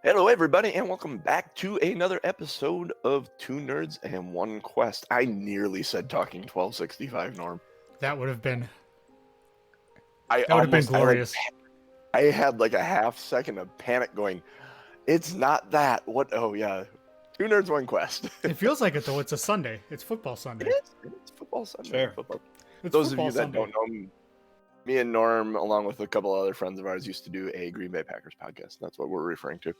Hello, everybody, and welcome back to another episode of Two Nerds and One Quest. I nearly said Talking 1265, Norm. That would have been. I That would have been glorious. I had like a half second of panic going, it's not that. What? Oh, yeah. Two Nerds, One Quest. It feels like it, though. It's a Sunday. It's football Sunday. It's football Sunday. Fair. Football. It's Those of football you that Sunday. don't know, me and Norm, along with a couple other friends of ours, used to do a Green Bay Packers podcast. That's what we're referring to.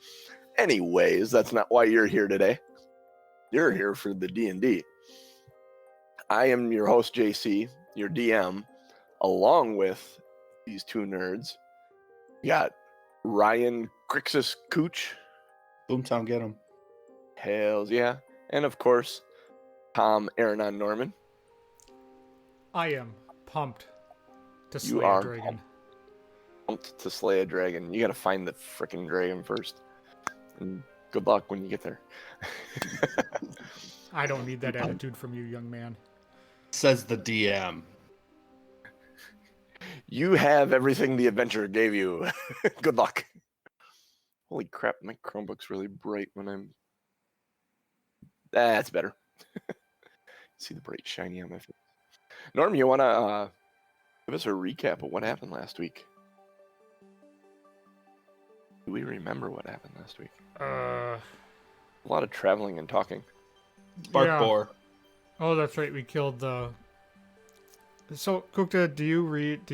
Anyways, that's not why you're here today. You're here for the D&D. I am your host, JC, your DM, along with these two nerds. We got Ryan Krixis Cooch. Boomtown, get him. Hells yeah. And of course, Tom Aronan Norman. I am pumped to You slay are a dragon. Pumped to slay a dragon. You gotta find the freaking dragon first. And good luck when you get there. I don't need that attitude from you, young man. Says the DM. You have everything the adventure gave you. Good luck. Holy crap, my Chromebook's really bright when I'm... That's better. See the bright shiny on my face. Norm, you want to give us a recap of what happened last week? Do we remember what happened last week? A lot of traveling and talking. Bark Yeah. boar. Oh, that's right. We killed the. So, Kukta, do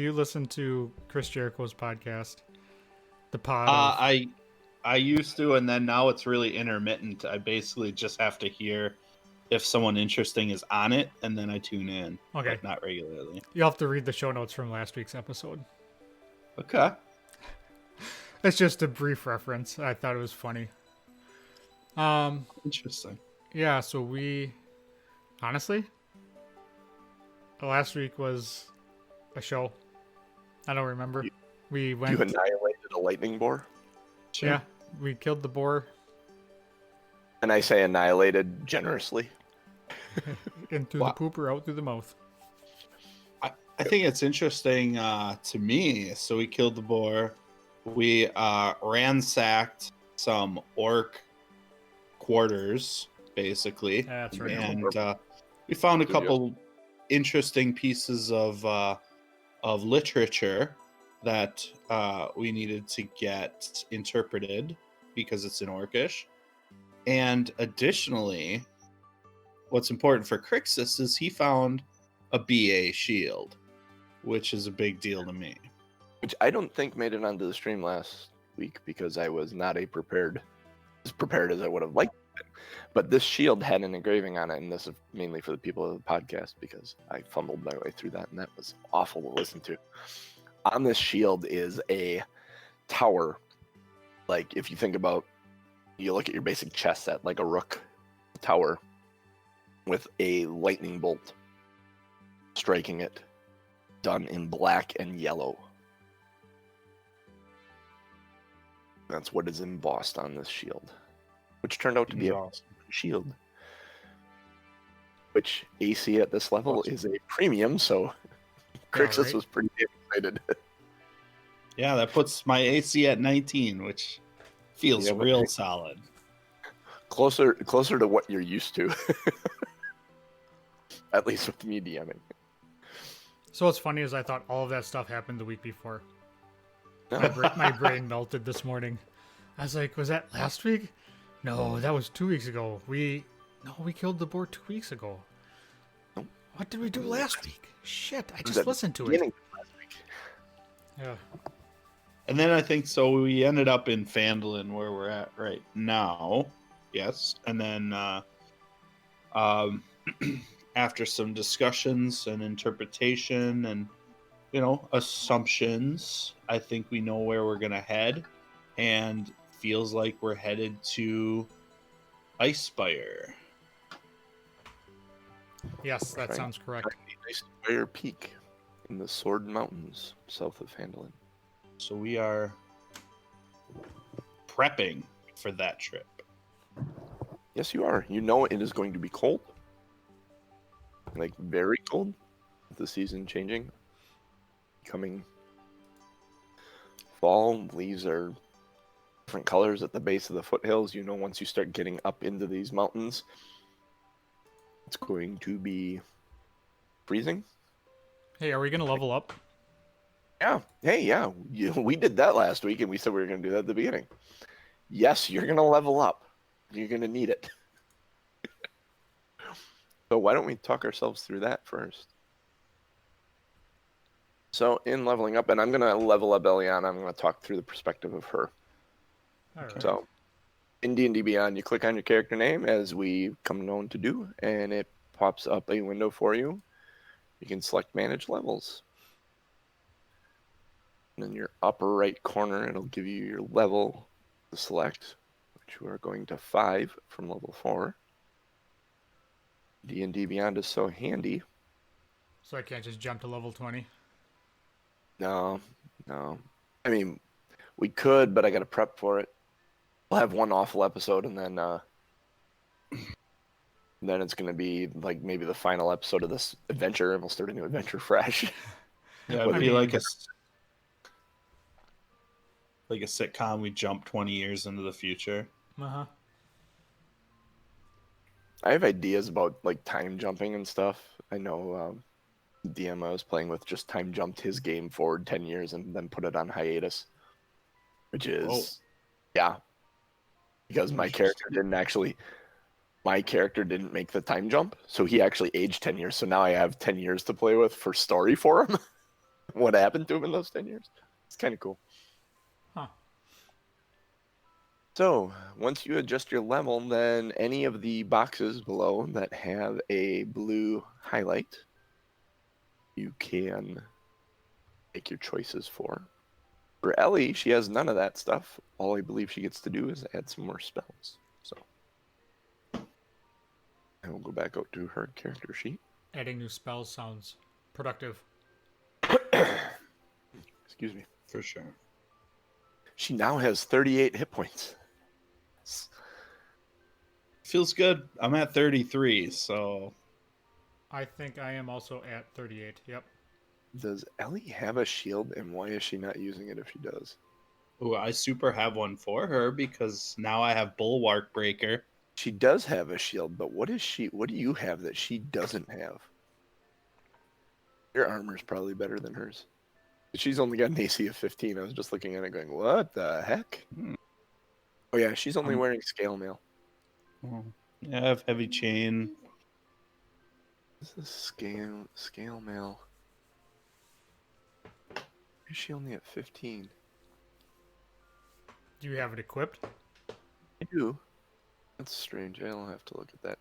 you listen to Chris Jericho's podcast? The pod. I used to, and then now it's really intermittent. I basically just have to hear if someone interesting is on it, and then I tune in. Okay. But not regularly. You'll have to read the show notes from last week's episode. Okay. It's just a brief reference. I thought it was funny. Interesting. Yeah, so we honestly last week was a show. I don't remember. We went You annihilated a lightning boar? Sure. Yeah, we killed the boar And I say annihilated generously. in through Wow. the pooper, out through the mouth. I think it's interesting to me. So we killed the boar. We ransacked some orc quarters, basically. That's right. And we found a Good couple interesting pieces of literature that we needed to get interpreted because it's in Orcish. And additionally, what's important for Krixis is he found a BA shield, which is a big deal to me. Which I don't think made it onto the stream last week because I was not as prepared as I would have liked. But this shield had an engraving on it, and this is mainly for the people of the podcast because I fumbled my way through that, and that was awful to listen to. On this shield is a tower. Like, if you think about, you look at your basic chess set, like a rook tower with a lightning bolt striking it, done in black and yellow. That's what is embossed on this shield, which turned out to be a Awesome. shield. Which AC at this level Awesome. is a premium, so Krixis right. was pretty damn excited. Yeah, that puts my AC at 19, which feels Yeah, but real hey. solid. closer to what you're used to. At least with me DMing. So what's funny is I thought all of that stuff happened the week before. No. My brain melted this morning. I was like, was that last week? No, that was 2 weeks ago. We killed the boar 2 weeks ago. Nope. What did we do last week? Shit, I At just the listened to it. beginning of last week. Yeah. And then I think so we ended up in Phandalin where we're at right now. Yes. And then after some discussions and interpretation and assumptions, I think we know where we're gonna head, and feels like we're headed to IceSpire. Yes, that Right. sounds correct. IceSpire Peak in the Sword Mountains, south of Phandalin. So we are prepping for that trip. Yes, you are. You know it is going to be cold. Like, very cold. With the season changing. Coming fall, leaves are different colors at the base of the foothills. You know, once you start getting up into these mountains, it's going to be freezing. Hey, are we gonna level up? Yeah. Hey, yeah. We did that last week, and we said we were going to do that at the beginning. Yes, you're going to level up. You're going to need it. So why don't we talk ourselves through that first? So in leveling up, and I'm going to level up Eliana, I'm going to talk through the perspective of her. All right. So in D&D Beyond, you click on your character name, as we come known to do, and it pops up a window for you. You can select Manage Levels. And in your upper right corner, it'll give you your level to select, which we are going to 5 from level 4. D&D Beyond is so handy. So I can't just jump to level 20. No. I mean, we could, but I got to prep for it. We'll have one awful episode, and then it's going to be like maybe the final episode of this adventure, and we'll start a new adventure fresh. Yeah, it would be like a sitcom. We jump 20 years into the future. Uh-huh. I have ideas about like time jumping and stuff. I know DM I was playing with just time jumped his game forward 10 years and then put it on hiatus, which is yeah, because my character didn't make the time jump, so he actually aged 10 years. So now I have 10 years to play with for story for him. What happened to him in those 10 years? It's kind of cool. Huh. So once you adjust your level, then any of the boxes below that have a blue highlight, you can make your choices for. For Ellie, she has none of that stuff. All I believe she gets to do is add some more spells. So I will go back out to her character sheet. Adding new spells sounds productive. Excuse me. For sure. She now has 38 hit points. Feels good. I'm at 33, so I think I am also at 38. Yep. Does Ellie have a shield, and why is she not using it if she does? ooh, I super have one for her because now I have Bulwark Breaker. She does have a shield, but what do you have that she doesn't have? Your armor's probably better than hers. She's only got an AC of 15. I was just looking at it going, what the heck? Oh yeah, she's only wearing scale mail. Oh, yeah, I have Heavy Chain. This is scale mail. Why is she only at 15? Do you have it equipped? I do. That's strange. I'll have to look at that.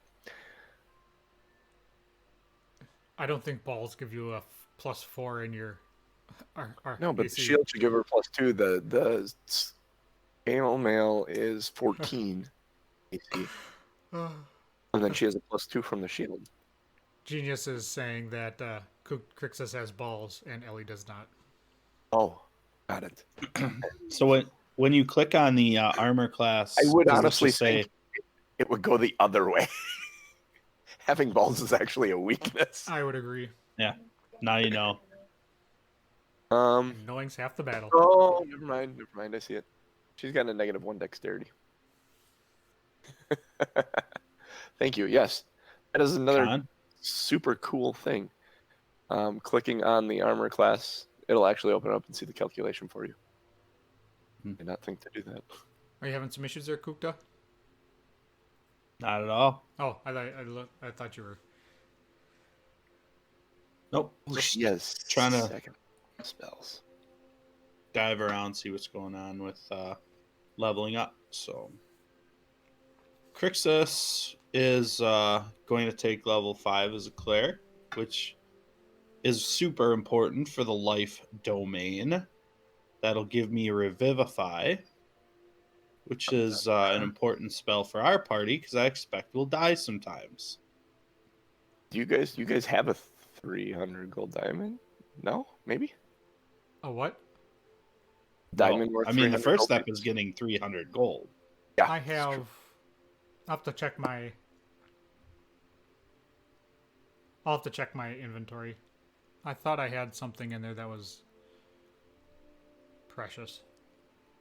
I don't think balls give you a +4 in your. No, but AC. the shield should give her +2. The scale mail is 14 AC. And then she has a +2 from the shield. Genius is saying that Krixis has balls and Ellie does not. Oh, got it. So when you click on the armor class, I would does it honestly just say think it would go the other way. Having balls is actually a weakness. I would agree. yeah. Now you know. Knowing's half the battle. Oh, never mind. I see it. She's got a -1 dexterity. Thank you. Yes, that is another Con? super cool thing. Clicking on the armor class, it'll actually open up and see the calculation for you. I did not think to do that. Are you having some issues there, Kukta? Not at all. Oh, I thought you were. Nope. Yes, trying to second spells. dive around, see what's going on with leveling up. So Krixis is going to take level 5 as a cleric, which is super important for the life domain. That'll give me Revivify, which is an important spell for our party because I expect we'll die sometimes. Do you guys have a 300 gold diamond? No, maybe. A what? Diamond Well, worth. I mean, the 300 first gold step pieces? is getting 300 gold. Yeah, I it's have. true. I'll have to check my. I'll have to check my inventory. I thought I had something in there that was precious.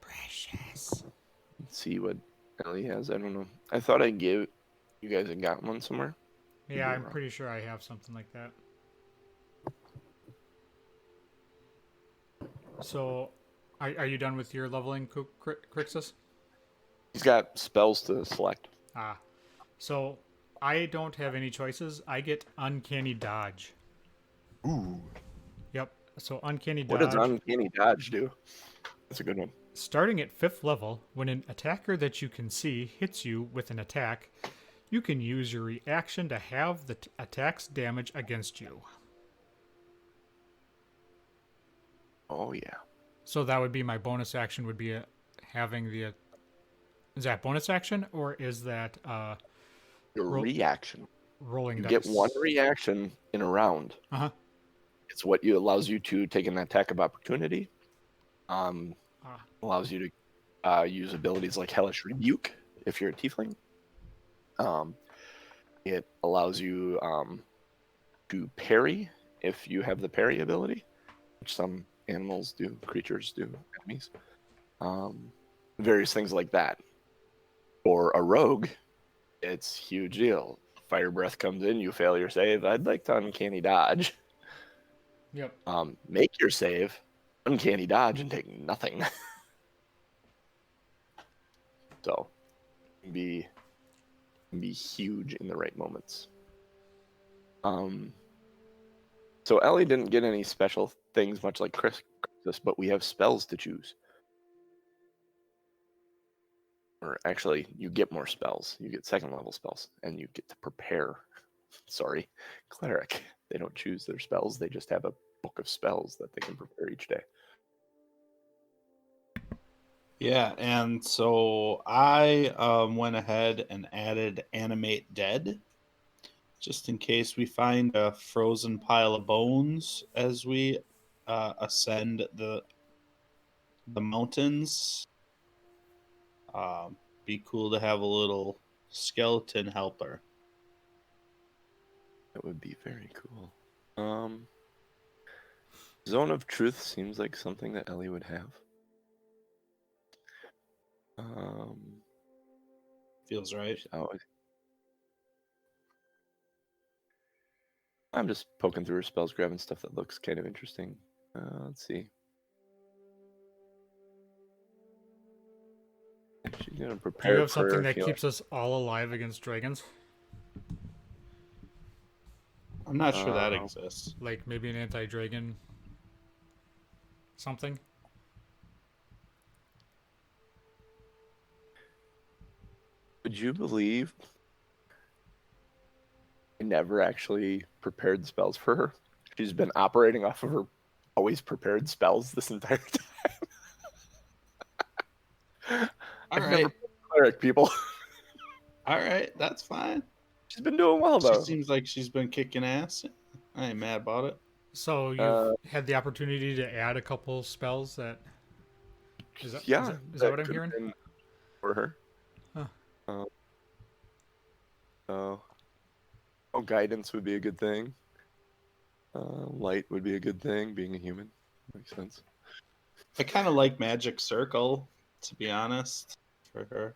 Precious. Let's see what Ellie has. I don't know. I thought I gave you guys had got one somewhere. Yeah, I'm pretty sure I have something like that. So, are you done with your leveling, Krixis? He's got spells to select. Ah, so I don't have any choices. I get Uncanny Dodge. Ooh. Yep. So Uncanny What does Dodge. Uncanny Dodge do? That's a good one. Starting at 5th level, when an attacker that you can see hits you with an attack, you can use your reaction to have the attack's damage against you. Oh yeah. So that would be my bonus action. Would be having the. Is that bonus action or is that Your reaction. rolling You dice? get one reaction in a round. Uh-huh. It's what allows you to take an attack of opportunity. Allows you to use abilities like Hellish Rebuke if you're a tiefling. It allows you to parry if you have the parry ability, which some animals do, creatures do, enemies. Various things like that. For a rogue, it's huge deal. Fire breath comes in, you fail your save. I'd like to uncanny dodge. Yep. Make your save, uncanny dodge, and take nothing. So, be huge in the right moments. So Ellie didn't get any special things, much like Krixis, but we have spells to choose. Or actually, you get more spells. You get 2nd level spells, and you get to prepare. Sorry, cleric. They don't choose their spells. They just have a book of spells that they can prepare each day. Yeah, and so I went ahead and added Animate Dead, just in case we find a frozen pile of bones as we ascend the mountains. Be cool to have a little skeleton helper. That would be very cool. Zone of Truth seems like something that Ellie would have. Feels right. I'm just poking through her spells, grabbing stuff that looks kind of interesting. Let's see. She's gonna prepare. Do you have something that keeps us all alive against dragons? I'm not sure that exists. Like maybe an anti-dragon something? Would you believe I never actually prepared spells for her? She's been operating off of her always prepared spells this entire time. All I've right. never played cleric, people. All right, that's fine. She's been doing well, though. She seems like she's been kicking ass. I ain't mad about it. So you've had the opportunity to add a couple spells that... Is that what I'm hearing? For her. Huh. Guidance would be a good thing. Light would be a good thing, being a human. Makes sense. I kind of like Magic Circle, to be honest, for her.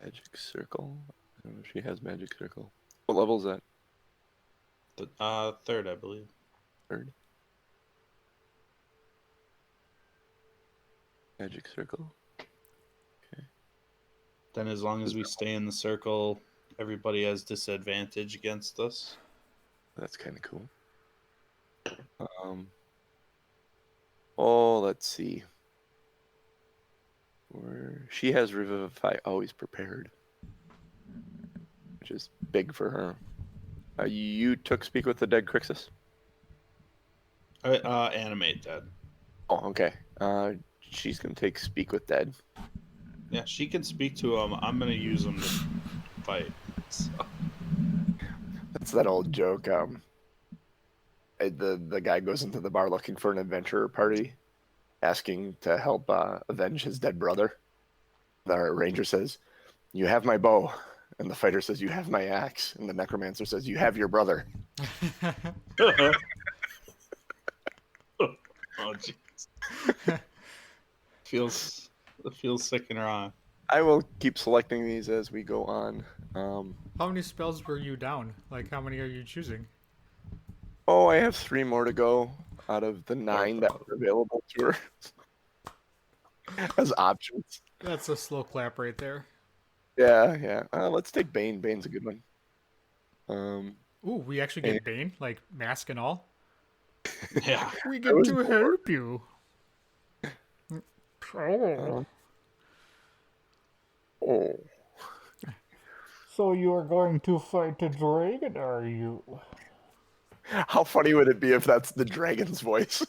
Magic Circle? I don't know if she has Magic Circle. What level is that? The 3rd, I believe. 3rd. Magic Circle. Okay. Then as long as we stay in the circle, everybody has disadvantage against us. That's kind of cool. Let's see. Where she has Revivify always prepared, which is big for her. You took Speak with the Dead, Krixis? Animate Dead. Oh, okay. She's gonna take Speak with Dead. Yeah, she can speak to them. I'm gonna use them to fight. So. That's that old joke. The guy goes into the bar looking for an adventurer party, asking to help avenge his dead brother. The ranger says, "You have my bow," and the fighter says, "You have my axe," and the necromancer says, "You have your brother." Oh, jeez. It feels sick and wrong. I will keep selecting these as we go on. How many spells were you down? Like, how many are you choosing? Oh, I have 3 more to go out of the 9 that were available to her as options. That's a slow clap right there. Yeah. Let's take Bane. Bane's a good one. Ooh, we actually get Bane, like mask and all. Yeah. We get to help you. Oh. Oh. So you are going to fight the dragon, are you? How funny would it be if that's the dragon's voice?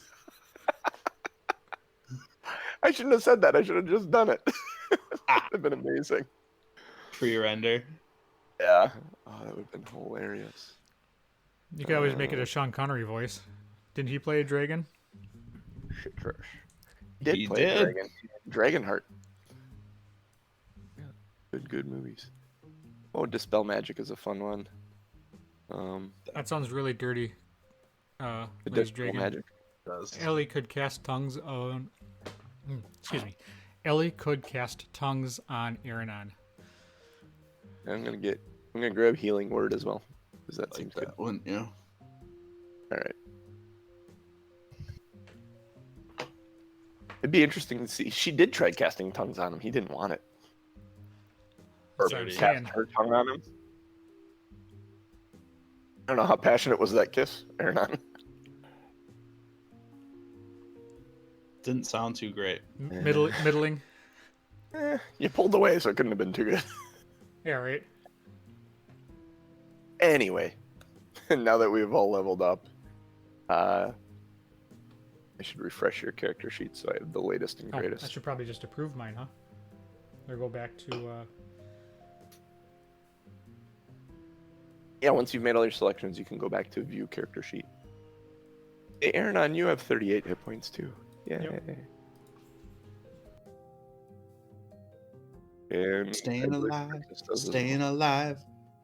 I shouldn't have said that. I should have just done it. That would have been amazing. Pre-render. Yeah. Oh, that would have been hilarious. You could always make it a Sean Connery voice. Didn't he play a dragon? He did play a dragon. Dragonheart. Yeah. Good movies. Oh, Dispel Magic is a fun one. That sounds really dirty. Dispel Dragon. Magic. Does. Ellie could cast tongues on. Excuse me. Ellie could cast tongues on Aronan. I'm gonna grab Healing Word as well, because that seems Like good. that one, yeah. All right. It'd be interesting to see. She did try casting tongues on him. He didn't want it. Or That's what I'm cast saying. her tongue on him. I don't know how passionate was that kiss, Aronan. Didn't sound too great. Middling. You pulled away, so it couldn't have been too good. Yeah, right. Anyway, now that we've all leveled up, I should refresh your character sheet so I have the latest and greatest. I should probably just approve mine, huh? Or go back to. Yeah, once you've made all your selections, you can go back to view character sheet. Hey, Aronan, you have 38 hit points too. Yay. Yep. And Staying alive. Staying alive.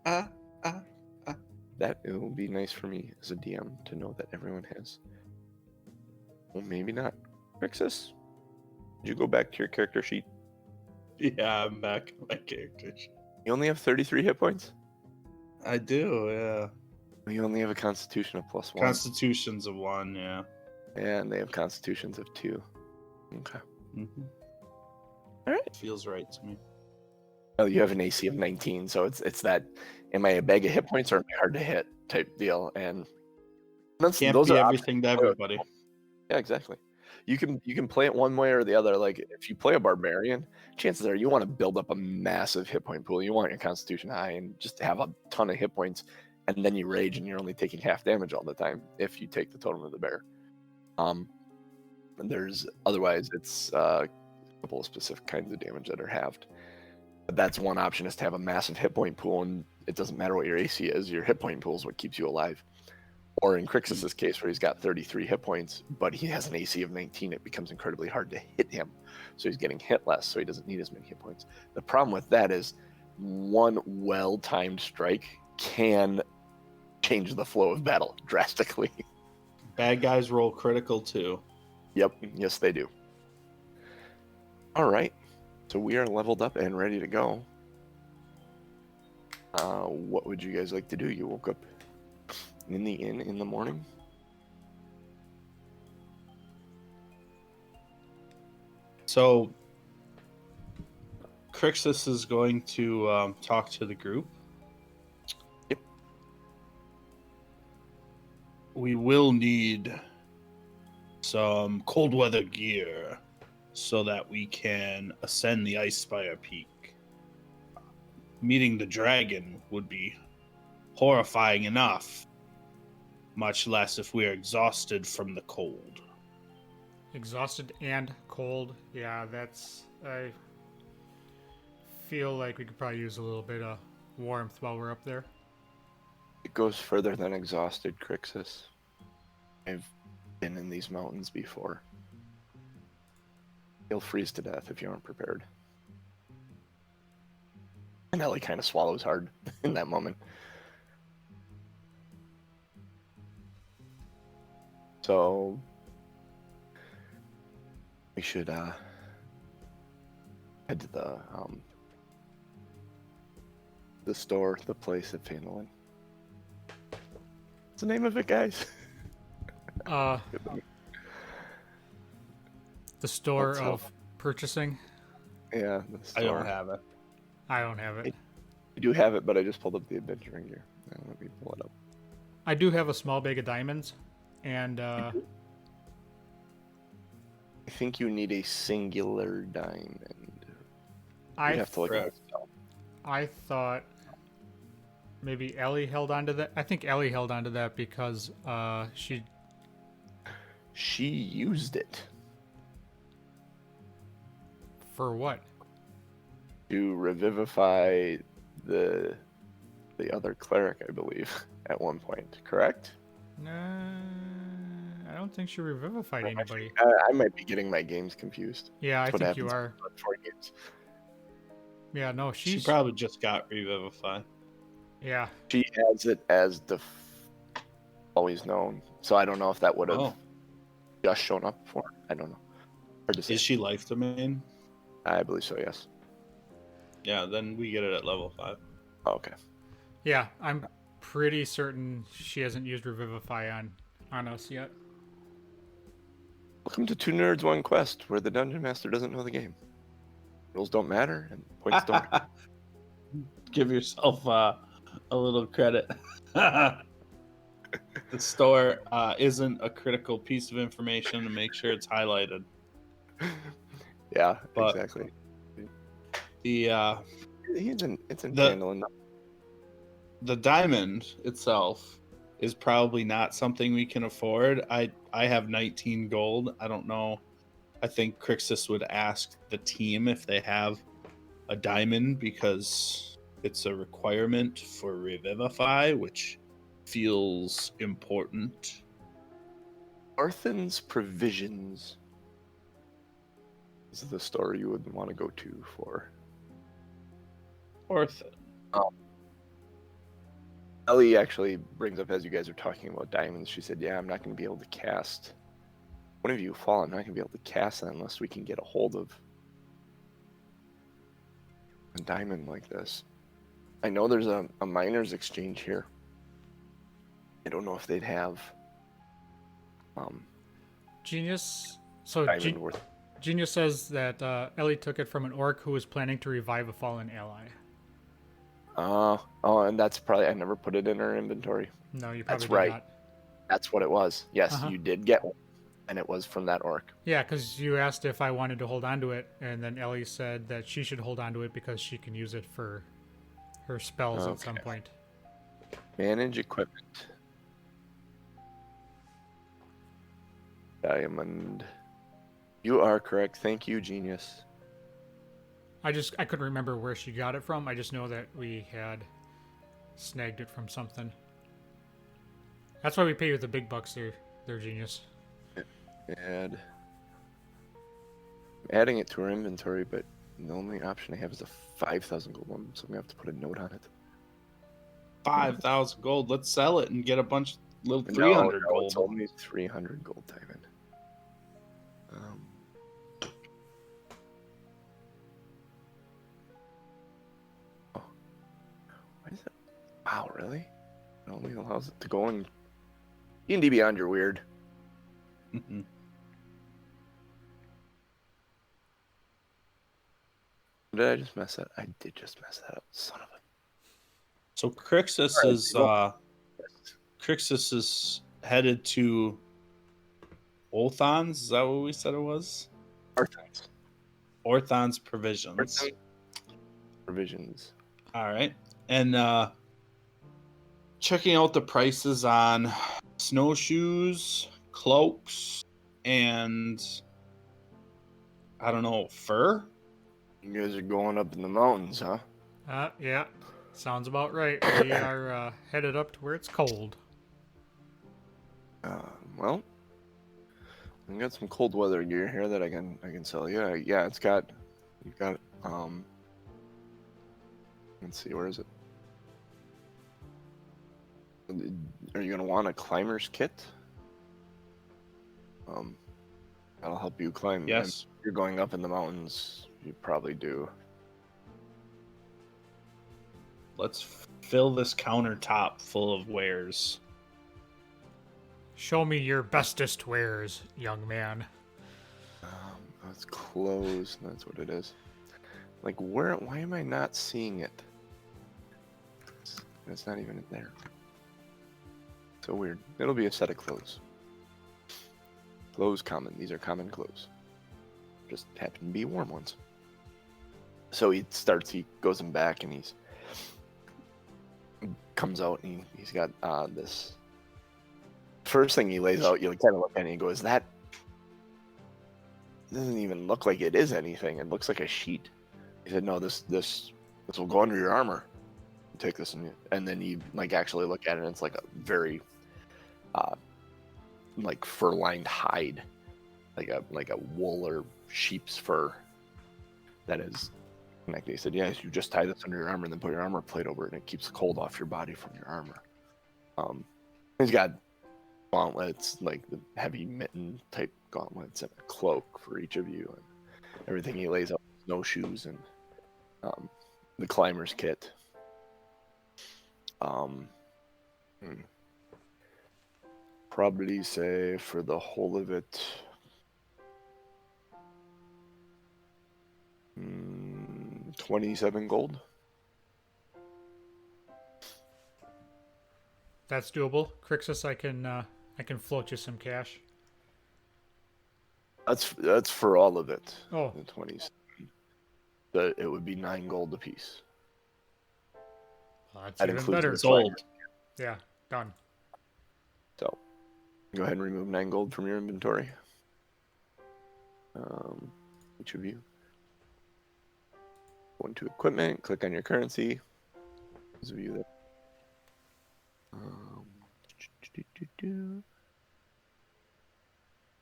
That it will be nice for me as a DM to know that everyone has. Well, maybe not. Krixis, did you go back to your character sheet? Yeah, I'm back on my character sheet. You only have 33 hit points? I do, yeah. You only have a constitution of +1. Constitution's of 1, yeah. And they have constitutions of 2. Okay. Mm-hmm. All right. Feels right to me. Oh, you have an AC of 19, so it's that, am I a bag of hit points or am I hard to hit type deal? And Can't those be are everything to everybody. Yeah, exactly. You can play it one way or the other. Like if you play a barbarian, chances are you want to build up a massive hit point pool. You want your constitution high and just have a ton of hit points, and then you rage and you're only taking half damage all the time if you take the totem of the bear. There's otherwise it's a couple of specific kinds of damage that are halved. But that's one option, is to have a massive hit point pool, and it doesn't matter what your AC is. Your hit point pool is what keeps you alive. Or in Krixis' case, where he's got 33 hit points, but he has an AC of 19, it becomes incredibly hard to hit him. So he's getting hit less, so he doesn't need as many hit points. The problem with that is one well-timed strike can change the flow of battle drastically. Bad guys roll critical too. Yep, yes they do. All right, so we are leveled up and ready to go. What would you guys like to do? You woke up in the inn in the morning? So Krixis is going to talk to the group. Yep. We will need some cold weather gear so that we can ascend the IceSpire Peak. Meeting the dragon would be horrifying enough, much less if we are exhausted from the cold. Exhausted and cold. Yeah, that's. I feel like we could probably use a little bit of warmth while we're up there. It goes further than exhausted, Krixis. I've been in these mountains before. You'll freeze to death if you aren't prepared. And Ellie kind of swallows hard in that moment. So we should Head to the store, the place at Phandalin. What's the name of it, guys? The store Let's of purchasing. Yeah, the store. I don't have it. I don't have it. I do have it, but I just pulled up the adventuring gear. Let me pull it up. I do have a small bag of diamonds, and I think you need a singular diamond. I You have to look at it. I thought maybe Ellie held on to that. I think Ellie held on to that because she used it for what? to revivify the other cleric, I believe, at one point. Correct? Nah, I don't think she revivified anybody. I might be getting my games confused. Yeah, That's I what think you happens are. with 4 games. Yeah, no, She probably just got revivified. Yeah. She has it as always known. So I don't know if that would have just shown up before. I don't know. Hard to say. Is she life domain? I believe so, yes. Yeah, then we get it at level 5. Oh, okay. Yeah, I'm pretty certain she hasn't used Revivify on us yet. Welcome to 2 Nerds, 1 Quest, where the Dungeon Master doesn't know the game. Rules don't matter, and points don't. Give yourself a little credit. The store isn't a critical piece of information to make sure it's highlighted. Yeah, But exactly. It's in Phandalin. the diamond itself is probably not something we can afford. I have 19 gold. I don't know. I think Krixis would ask the team if they have a diamond because it's a requirement for Revivify, which feels important. Arthan's Provisions is the store you would want to go to for. Orthan. Ellie actually brings up, as you guys are talking about diamonds, she said, yeah, I'm not going to be able to cast. One of you fall, I'm not going to be able to cast that unless we can get a hold of a diamond like this. I know there's a miner's exchange here. I don't know if they'd have Genius. So diamond worth. Genius says that Ellie took it from an orc who was planning to revive a fallen ally. And that's probably, I never put it in her inventory. No, you probably That's did right. not. That's what it was. Yes, Uh-huh. you did get one, and it was from that orc. Yeah, because you asked if I wanted to hold on to it, and then Ellie said that she should hold on to it because she can use it for her spells at some Okay. point. Manage equipment. Diamond. You are correct. Thank you, genius. I couldn't remember where she got it from. I just know that we had snagged it from something. That's why we pay you the big bucks there, Genius. I'm adding it to our inventory, but the only option I have is a 5,000 gold one, so I'm gonna have to put a note on it. 5,000 gold. Let's sell it and get a bunch of little 300 No, gold. it's only 300 gold diamond. Why is it? Wow, really? It only allows it to go in D&D Beyond. You're weird. Did I just mess that? I did just mess that up. Son of a. So Krixis is headed to Orthon's. Is that what we said it was? Arthans. Orthon's Provisions. Provisions. All right. And checking out the prices on snowshoes, cloaks, and I don't know, fur? You guys are going up in the mountains, huh? Yeah, sounds about right. We are headed up to where it's cold. Well, I got some cold weather gear here that I can sell you. Yeah, you've got let's see, where is it? Are you gonna want a climber's kit? That'll help you climb. Yes. You're going up in the mountains. You probably do. Let's fill this countertop full of wares. Show me your bestest wares, young man. That's clothes. That's what it is. Like, why am I not seeing it? It's not even in there. So weird. It'll be a set of clothes. Clothes common. These are common clothes. Just happen to be warm ones. So he goes in back and he comes out and he's got this. First thing he lays out, you kind of look at it and you go, that doesn't even look like it is anything. It looks like a sheet. He said, no, this will go under your armor. Take this and then you actually look at it and it's like a very fur-lined hide, like a wool or sheep's fur that is connected. He said, yes, you just tie this under your armor and then put your armor plate over it and it keeps the cold off your body from your armor. He's got gauntlets, like the heavy mitten type gauntlets and a cloak for each of you, and everything he lays out, snowshoes and the climber's kit. Probably say for the whole of it, 27 gold. That's doable. Krixis, I can float you some cash. That's for all of it. Oh. The 27. It would be 9 gold apiece. Well, that's That even includes better. the Sold. Yeah, done. So, go ahead and remove 9 gold from your inventory. Each of you. Go into equipment, click on your currency. Those of you that.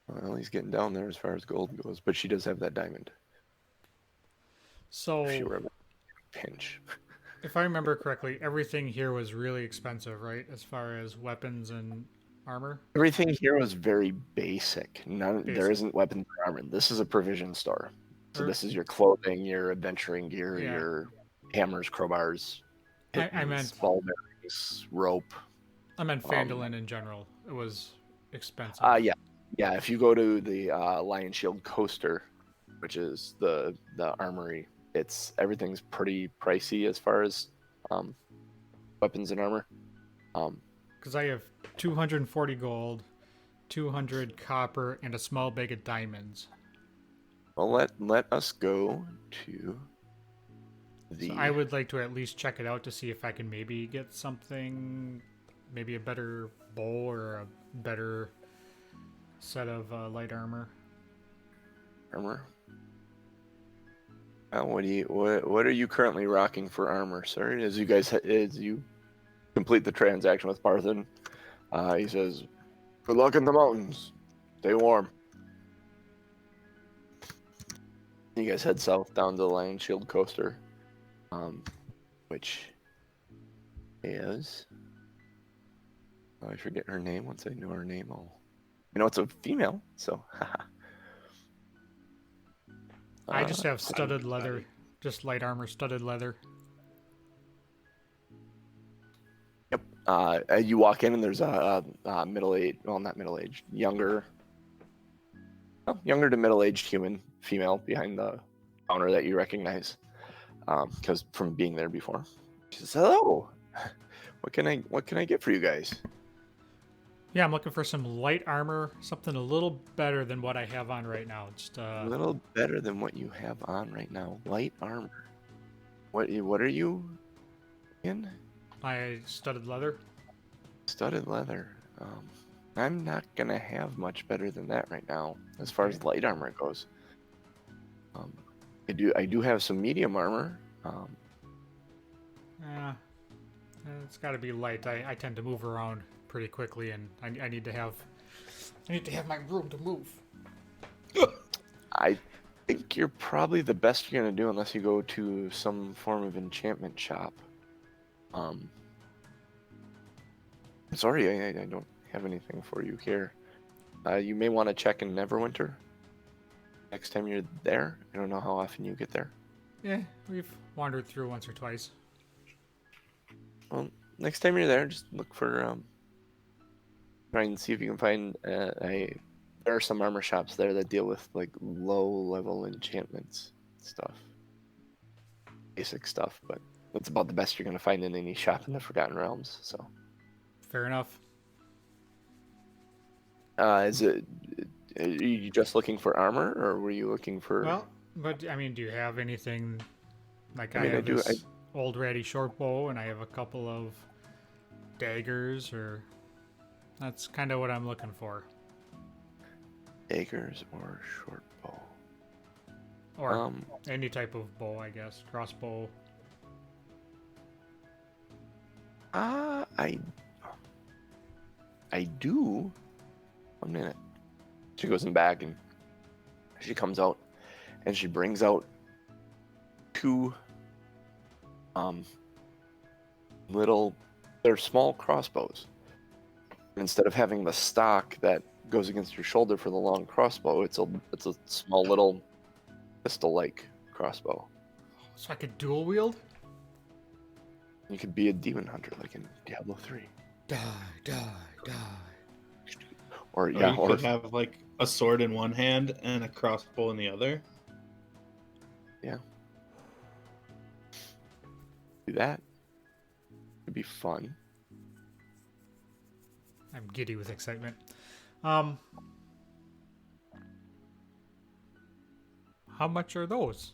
Well, he's getting down there as far as gold goes, but she does have that diamond. So, If she were a pinch. if I remember correctly, everything here was really expensive, right? As far as weapons and armor? Everything here was very basic. There Basic. isn't weapons or armor. This is a provision store. So Or- this is your clothing, your adventuring gear, Yeah. your hammers, crowbars, I meant- ball bearings, rope. I meant Phandalin in general. It was expensive. Yeah. If you go to the Lion Shield Coaster, which is the armory, everything's pretty pricey as far as weapons and armor. Because I have 240 gold, 200 copper, and a small bag of diamonds. Well, let us go to the. So I would like to at least check it out to see if I can maybe get something, maybe a better bow or a better set of light armor. Armor. What are you currently rocking for armor, sir? As you complete the transaction with Parthen, he says, "Good luck in the mountains. Stay warm." You guys head south down to the Lion Shield Coaster, which is. Oh, I forget her name. Once I know her name, it's a female. So. I just have studded leather, just light armor, studded leather. Yep. You walk in and there's a middle-aged, well, not middle-aged, younger to middle-aged human female behind the counter that you recognize, because from being there before. She says, "Hello. What can I get for you guys?" Yeah, I'm looking for some light armor, something a little better than what I have on right now. Just A little better than what you have on right now. Light armor. What are you in? my studded leather. Studded leather. I'm not gonna have much better than that right now as far as light armor goes. I do have some medium armor. It's got to be light. I tend to move around pretty quickly, and I need to have my room to move. I think you're probably the best you're gonna do unless you go to some form of enchantment shop. I'm sorry, I don't have anything for you here. You may want to check in Neverwinter next time you're there. I don't know how often you get there. Yeah, we've wandered through once or twice. Well, next time you're there, just look for try and see if you can find there are some armor shops there that deal with like low level enchantments stuff. Basic stuff, but that's about the best you're gonna find in any shop in the Forgotten Realms, so. Fair enough. Is it are you just looking for armor or were you looking for Well, but I mean, do you have anything like I I mean, I have do- this old ratty short bow and I have a couple of daggers, or that's kind of what I'm looking for. daggers or short bow? Or any type of bow, I guess. Crossbow. I do. 1 minute. She goes in back and she comes out and she brings out two little they're small crossbows. Instead of having the stock that goes against your shoulder for the long crossbow, it's a small little pistol-like crossbow. So I could dual wield? You could be a demon hunter like in Diablo 3. Die, die, die. Or Or yeah, you or could have like a sword in one hand and a crossbow in the other. do that. It'd be fun. I'm giddy with excitement. How much are those?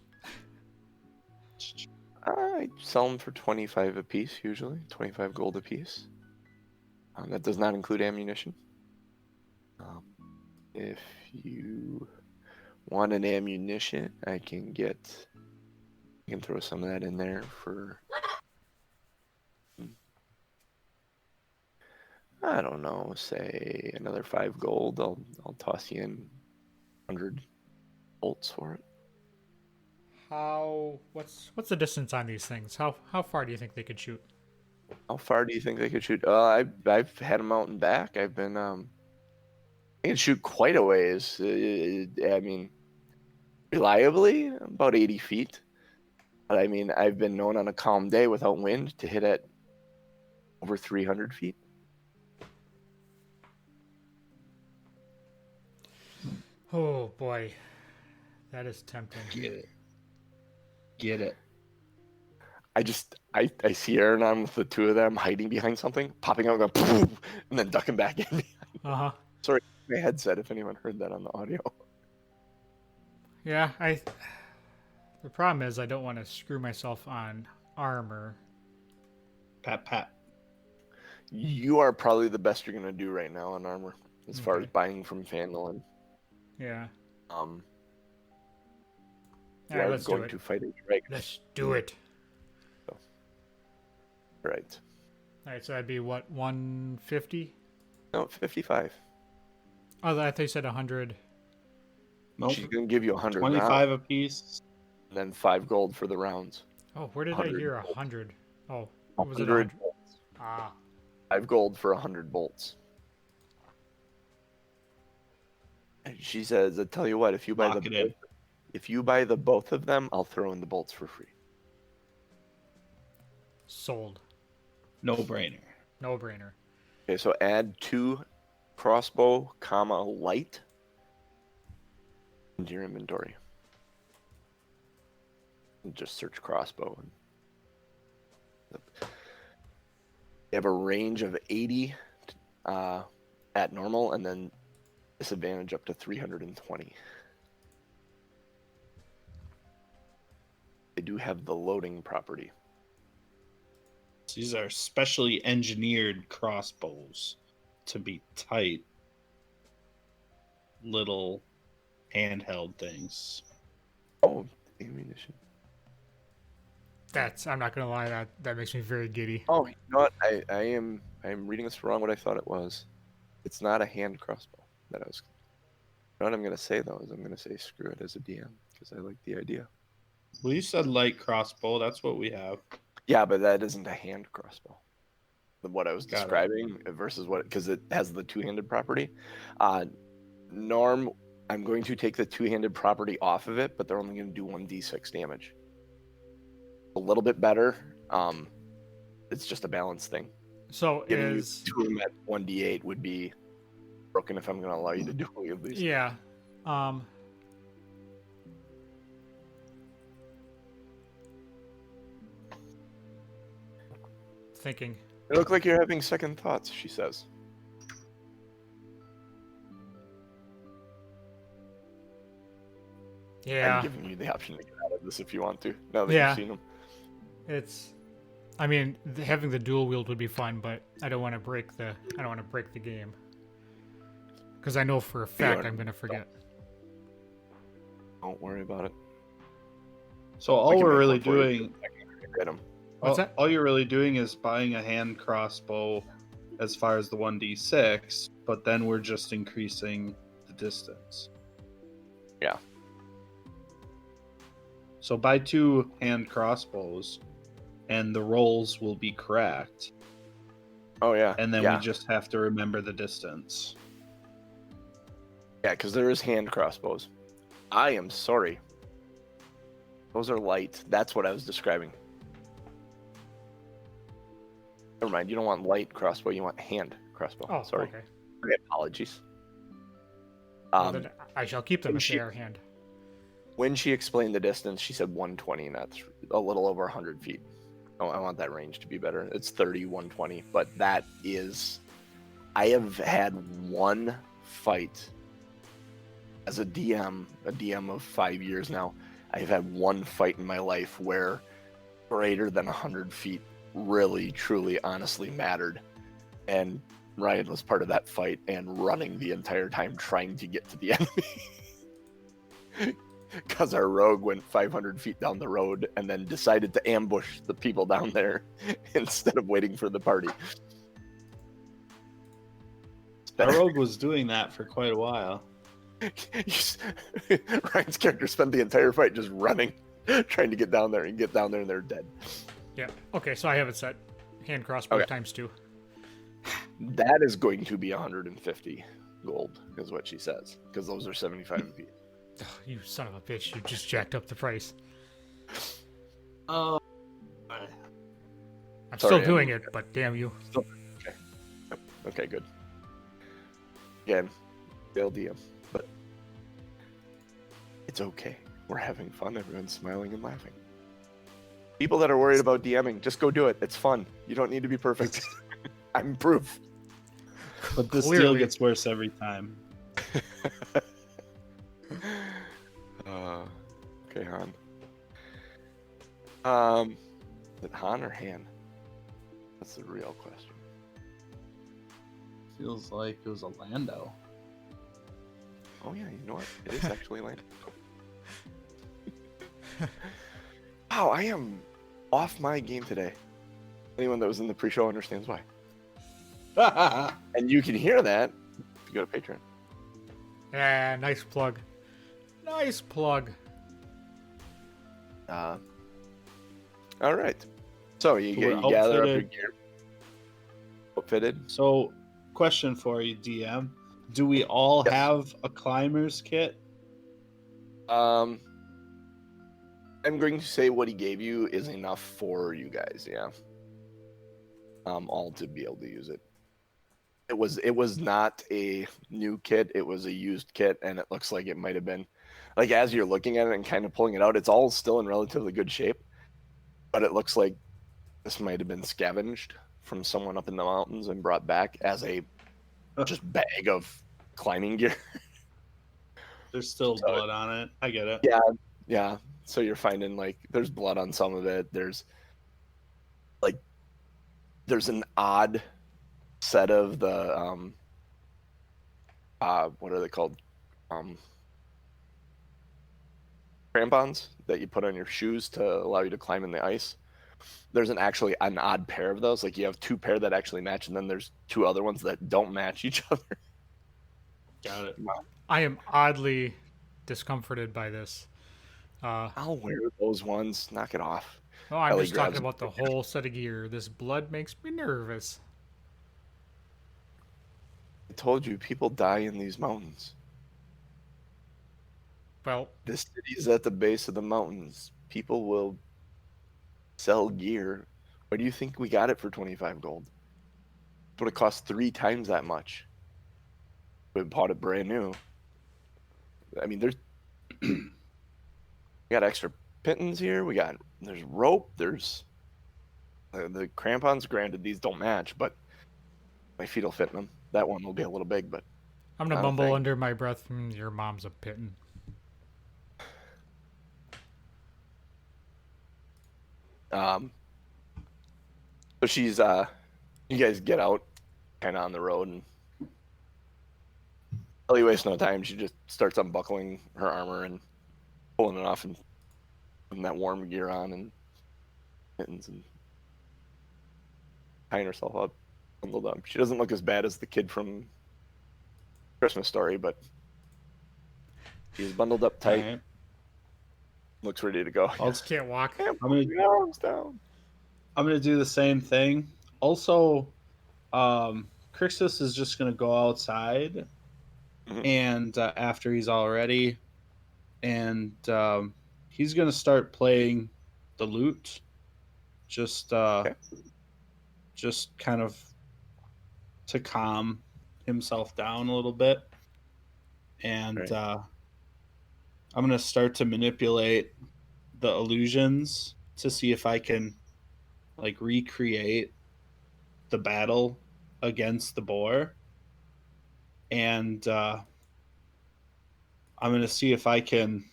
I sell them for 25 a piece usually, 25 gold a piece. That does not include ammunition. If you want an ammunition, I can throw some of that in there for, I don't know, say another 5 gold. I'll toss you in 100 bolts for it. What's the distance on these things? How far do you think they could shoot? How far do you think they could shoot? I've had them out and back. I've been they can shoot quite a ways. I mean, reliably about 80 feet. But I mean, I've been known on a calm day without wind to hit at over 300 feet. Oh boy, that is tempting. Get it. Get it. I see Aronan with the two of them hiding behind something, popping out, and going, poof, and then ducking back in. Uh-huh. Sorry, my headset. If anyone heard that on the audio. Yeah, the problem is I don't want to screw myself on armor. Pat pat. You are probably the best you're gonna do right now on armor, as far as Okay. buying from Phandalin. Yeah. You All right, are let's do going it. to fight a dragon, Let's do it. right? All right, so that'd be what, 150? No, 55. Oh, I thought you said 100. Nope. She's gonna give you 100 25 rounds, apiece. and then 5 gold for the rounds. Oh, where did I 100 hear bolts. 100? Oh, what was it? 100 100? bolts. Ah, 5 gold for 100 bolts. And she says, "I tell you what, if you buy Lock it in. the both of them, I'll throw in the bolts for free." sold. No brainer. No brainer. Okay, so add 2 crossbow, light into your inventory. And just search crossbow. You have a range of 80 at normal, and then disadvantage up to 320. They do have the loading property. These are specially engineered crossbows to be tight little handheld things. Oh, ammunition. I'm not gonna lie, that makes me very giddy. Oh, you know what? I'm reading this wrong. What I thought it was. It's not a hand crossbow that I was. You know what I'm gonna say though is I'm gonna say screw it as a DM because I like the idea. Well, you said light crossbow. That's what we have. Yeah, but that isn't a hand crossbow. What I was Got it. describing versus what, because it has the 2-handed property. Norm I'm going to take the two-handed property off of it, but they're only going to do 1d6 damage. A little bit better. It's just a balance thing. So Giving is you 2 of them at 1d8 would be broken if I'm going to allow you to do any of these. yeah. Thinking. You look like you're having second thoughts, she says. Yeah. I'm giving you the option to get out of this if you want to, now that Yeah. you've seen them. It's. I mean, having the dual wield would be fun, but I don't want to break the game. Because I know for a fact I'm gonna forget. Don't worry about it. So all we're really doing, What's that? all you're really doing is buying a hand crossbow as far as the 1d6, but then we're just increasing the distance. Yeah. So buy 2 hand crossbows, and the rolls will be correct. Oh, yeah. And then yeah. we just have to remember the distance. Yeah, because there is hand crossbows. I am sorry. Those are light. That's what I was describing. Never mind. You don't want light crossbow. You want hand crossbow. Oh, sorry. okay. My apologies. Well, then I shall keep them when if she- they are hand. When she explained the distance, she said 120, and that's a little over 100 feet. Oh, I want that range to be better. It's 30, 120, but that is... I have had one fight as a DM of 5 years now. I've had one fight in my life where greater than 100 feet really, truly, honestly mattered. And Ryan was part of that fight and running the entire time trying to get to the enemy. Because our rogue went 500 feet down the road and then decided to ambush the people down there instead of waiting for the party. Our rogue was doing that for quite a while. Ryan's character spent the entire fight just running, trying to get down there, and they're dead. Yeah. Okay, so I have it set. Hand crossbow Okay. times 2. That is going to be 150 gold, is what she says, because those are 75 apiece. Ugh, you son of a bitch! You just jacked up the price. Oh. I'm Sorry, still doing it, but damn you. Okay, good. Again, LDM, but it's okay. We're having fun. Everyone's smiling and laughing. People that are worried about DMing, just go do it. It's fun. You don't need to be perfect. I'm proof. But this Clearly. deal gets worse every time. Okay, Han. Is it Han or Han? That's the real question. Feels like it was a Lando. Oh yeah, you know what? It is actually Lando. Wow, I am off my game today. Anyone that was in the pre-show understands why. And you can hear that if you go to Patreon. Yeah, nice plug. Nice plug. All right. So you, We're you gather up your outfitted. gear. Outfitted. So, question for you, DM. Do we all Yes. have a climber's kit? I'm going to say what he gave you is enough for you guys. Yeah. All to be able to use it. It was not a new kit. It was a used kit, and it looks like it might have been, like as you're looking at it and kind of pulling it out, it's all still in relatively good shape, but it looks like this might have been scavenged from someone up in the mountains and brought back as a just bag of climbing gear. There's still blood on it. I get it. Yeah. So you're finding like there's blood on some of it. There's an odd set of the what are they called? Crampons that you put on your shoes to allow you to climb in the ice. There's actually an odd pair of those. Like you have 2 pair that actually match, and then there's 2 other ones that don't match each other. Got it. I am oddly discomforted by this. I'll wear those ones. Knock it off. Oh, I'm Ellie just talking grabs about the whole set of gear. This blood makes me nervous. I told you, people die in these mountains. Well, The city's at the base of the mountains. People will sell gear. Why do you think we got it for 25 gold? It would have cost 3 times that much. We bought it brand new. I mean, we got extra pittons here. There's rope. There's the crampons. Granted, these don't match, but my feet will fit in them. That one will be a little big, but I'm gonna not a mumble thing. under my breath. Your mom's a pitten. So she's you guys get out kind of on the road, and Ellie wastes no time. She just starts unbuckling her armor and pulling it off and putting that warm gear on and mittens and tying herself up, bundled up. She doesn't look as bad as the kid from Christmas Story, but she's bundled up tight. All right. Looks ready to go. Just can't walk. Can't I'm put gonna my arms down. I'm gonna do the same thing. Also, Krixis is just gonna go outside, Mhm. and after he's all ready, and he's gonna start playing the lute, just just kind of to calm himself down a little bit, and Right. I'm gonna start to manipulate the illusions to see if I can like recreate the battle against the boar, and I'm gonna see if I can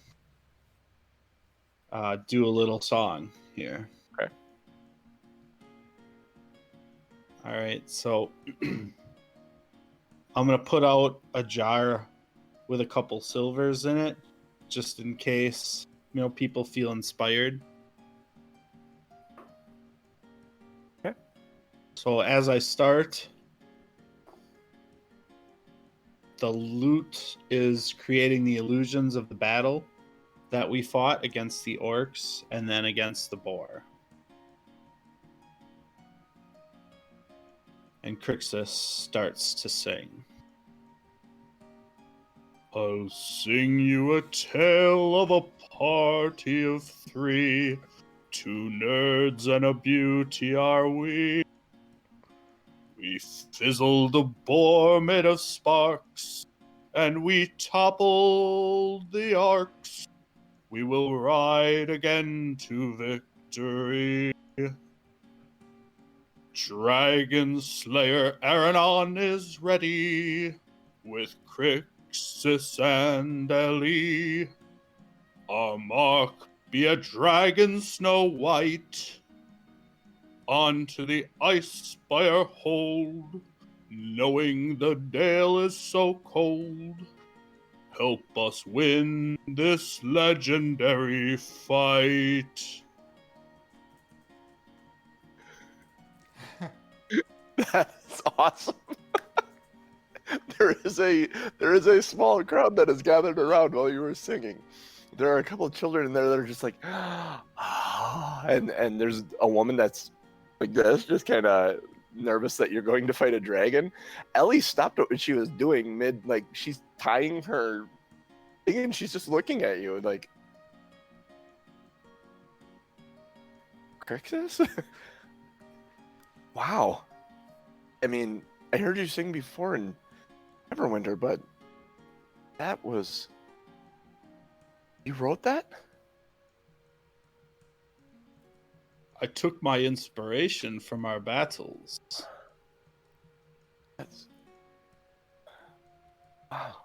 do a little song here. Okay. All right, so I'm gonna put out a jar with a couple silvers in it, just in case people feel inspired. Okay. So as I start, the lute is creating the illusions of the battle that we fought against the orcs and then against the boar. And Krixis starts to sing. I'll sing you a tale of a party of 3. 2 nerds and a beauty are we. We fizzled a boar made of sparks, and we toppled the arcs. We will ride again to victory. Dragon Slayer Aronan is ready, with Krixis and Ellie. Our mark be a dragon snow white. Onto the IceSpire hold, knowing the dale is so cold. Help us win this legendary fight. That's awesome. There is a small crowd that has gathered around while you were singing. There are a couple of children in there that are just like, ah, and there's a woman that's like this, just kind of nervous that you're going to fight a dragon. Ellie stopped what she was doing mid, like she's tying her thing, and she's just looking at you like, Krixis? Wow. I mean, I heard you sing before in Neverwinter, but that was... You wrote that? I took my inspiration from our battles. That's... Wow.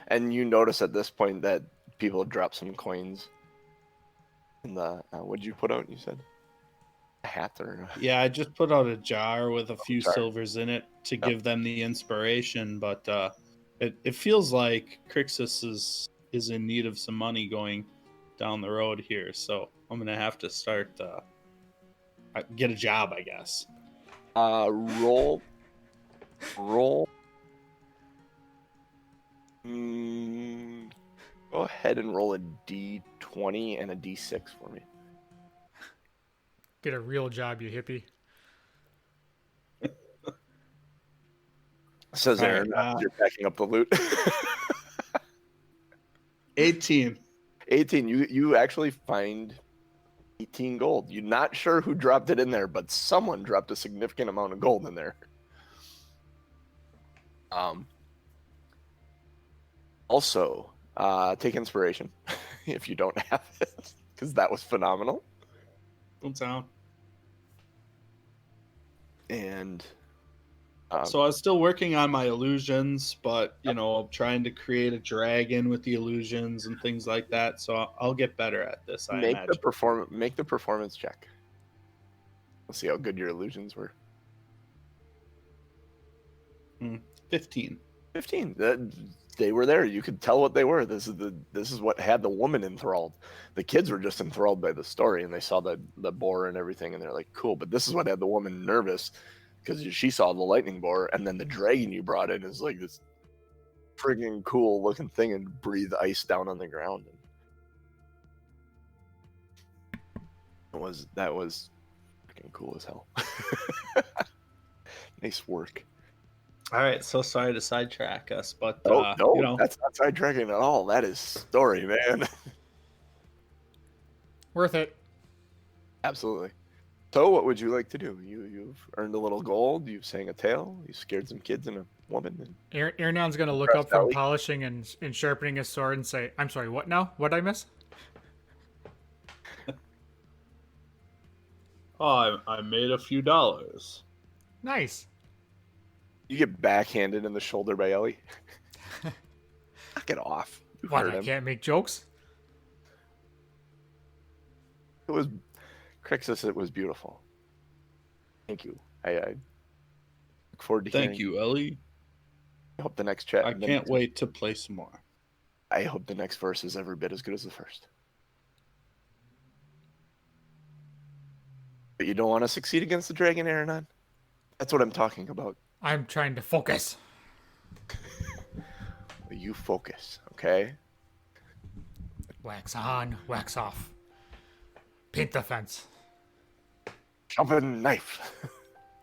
And you notice at this point that people drop some coins in the... what'd you put out, you said? A hat or... Yeah, I just put out a jar with a few jar. silvers in it to give them the inspiration, but it feels like Krixis is in need of some money going down the road here, so I'm gonna have to start get a job, I guess. Roll. Go ahead and roll a d20 and a d6 for me. Get a real job, you hippie. Says All Aaron, right, you're packing up the loot. 18. 18. You actually find 18 gold. You're not sure who dropped it in there, but someone dropped a significant amount of gold in there. Also, take inspiration if you don't have it, because that was phenomenal. Don't sound. And So I was still working on my illusions, but you know, I'm trying to create a dragon with the illusions and things like that. So I'll get better at this. I make imagine. make the performance check. Let's see how good your illusions were. 15. 15. They were there. You could tell what they were. This is what had the woman enthralled. The kids were just enthralled by the story, and they saw the boar and everything, and they're like, cool. But this is what had the woman nervous, because she saw the lightning boar, and then the dragon you brought in is like this friggin' cool looking thing and breathe ice down on the ground. That was freaking cool as hell. Nice work. All right, so sorry to sidetrack us, but No, you know, that's not sidetracking at all. That is story, man. Worth it. Absolutely. So, what would you like to do? You've earned a little gold. You've sang a tale. You scared some kids and a woman. And Aronon's going to look up from polishing and sharpening his sword and say, I'm sorry, what now? What did I miss? oh, I made a few dollars. Nice. you get backhanded in the shoulder by Ellie. Knock it off. You What, heard I him. can't make jokes? It was Krixis. It was beautiful. Thank you. I look forward to hearing. Thank you, Ellie. I hope the next chat. I can't wait to play some more. I hope the next verse is every bit as good as the first. But you don't want to succeed against the dragon, Aronan? That's what I'm talking about. I'm trying to focus. You focus, okay? Wax on, wax off. Paint the fence. Sharpen knife.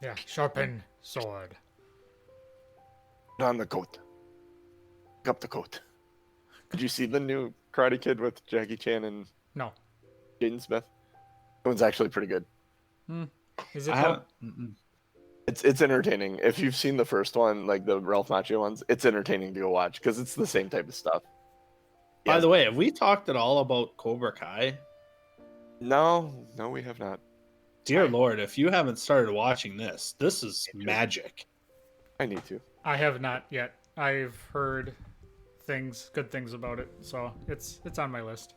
Yeah, sharpen sword. Put on the coat. Pick up the coat. Did you see the new Karate Kid with Jackie Chan and No. Jaden Smith? That one's actually pretty good. Is it I though? haven't. It's entertaining. If you've seen the first one, like the Ralph Macchio ones, it's entertaining to go watch because it's the same type of stuff. By Yes. the way, have we talked at all about Cobra Kai? No, we have not. Dear Lord, if you haven't started watching this is magic. I need to. I have not yet. I've heard good things about it, so it's on my list.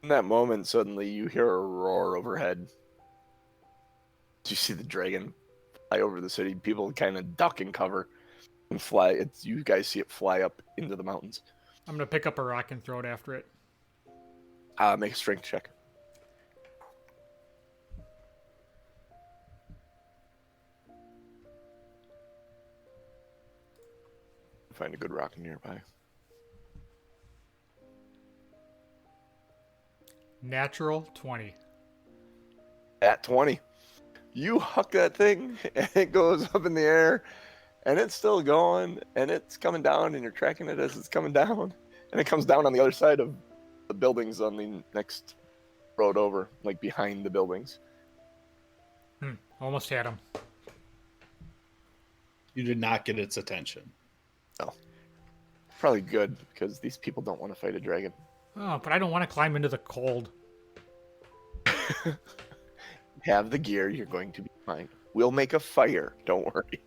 In that moment, suddenly you hear a roar overhead. You see the dragon fly over the city. People kind of duck and cover and fly. You guys see it fly up into the mountains. I'm gonna pick up a rock and throw it after it. Make a strength check. Find a good rock nearby. Natural 20. At 20. You huck that thing, and it goes up in the air, and it's still going, and it's coming down, and you're tracking it as it's coming down, and it comes down on the other side of the buildings on the next road over, like behind the buildings. Almost had him. You did not get its attention. No. Probably good, because these people don't want to fight a dragon. Oh, but I don't want to climb into the cold. Have the gear, you're going to be fine. We'll make a fire, don't worry.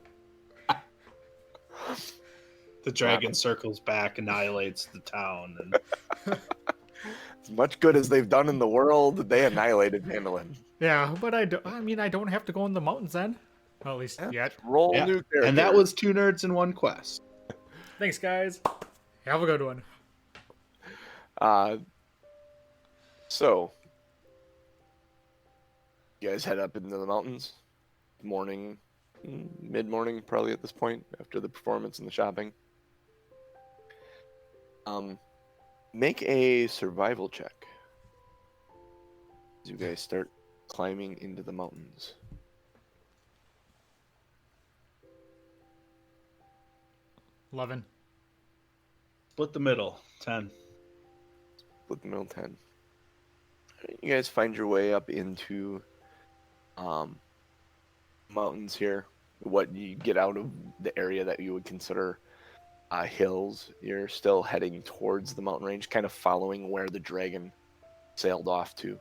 The dragon circles back, annihilates the town, and As much good as they've done in the world, they annihilated Phandalin. Yeah, but I don't have to go in the mountains then. Well, at least yet. Roll yeah. new character. And that was 2 nerds in 1 quest. Thanks, guys. Have a good one. So you guys head up into the mountains. Morning, mid-morning, probably at this point, after the performance and the shopping. Make a survival check as you guys start climbing into the mountains. 11. Split the middle. 10. split the middle 10. You guys find your way up into mountains here. What you get out of the area that you would consider hills, you're still heading towards the mountain range, kind of following where the dragon sailed off to.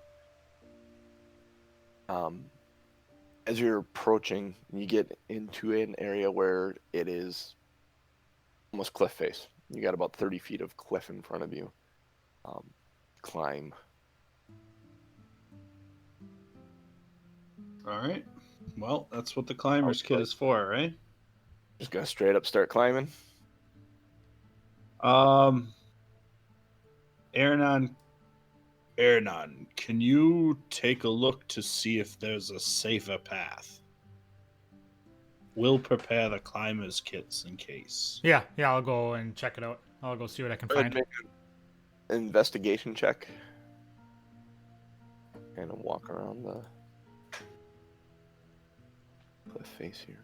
As you're approaching, you get into an area where it is almost cliff face. You got about 30 feet of cliff in front of you. Climb. All right. Well, that's what the climber's kit is for, right? Just gonna straight up start climbing. Aronan, can you take a look to see if there's a safer path? We'll prepare the climber's kits in case. Yeah, I'll go and check it out. I'll go see what I can find. Make an investigation check. Kind of walk around the cliff face here.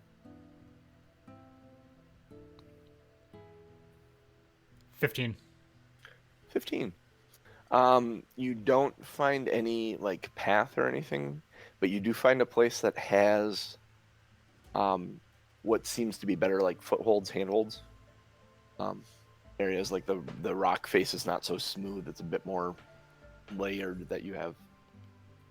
15. 15. You don't find any like path or anything, but you do find a place that has what seems to be better like footholds, handholds. Areas like the rock face is not so smooth, it's a bit more layered, that you have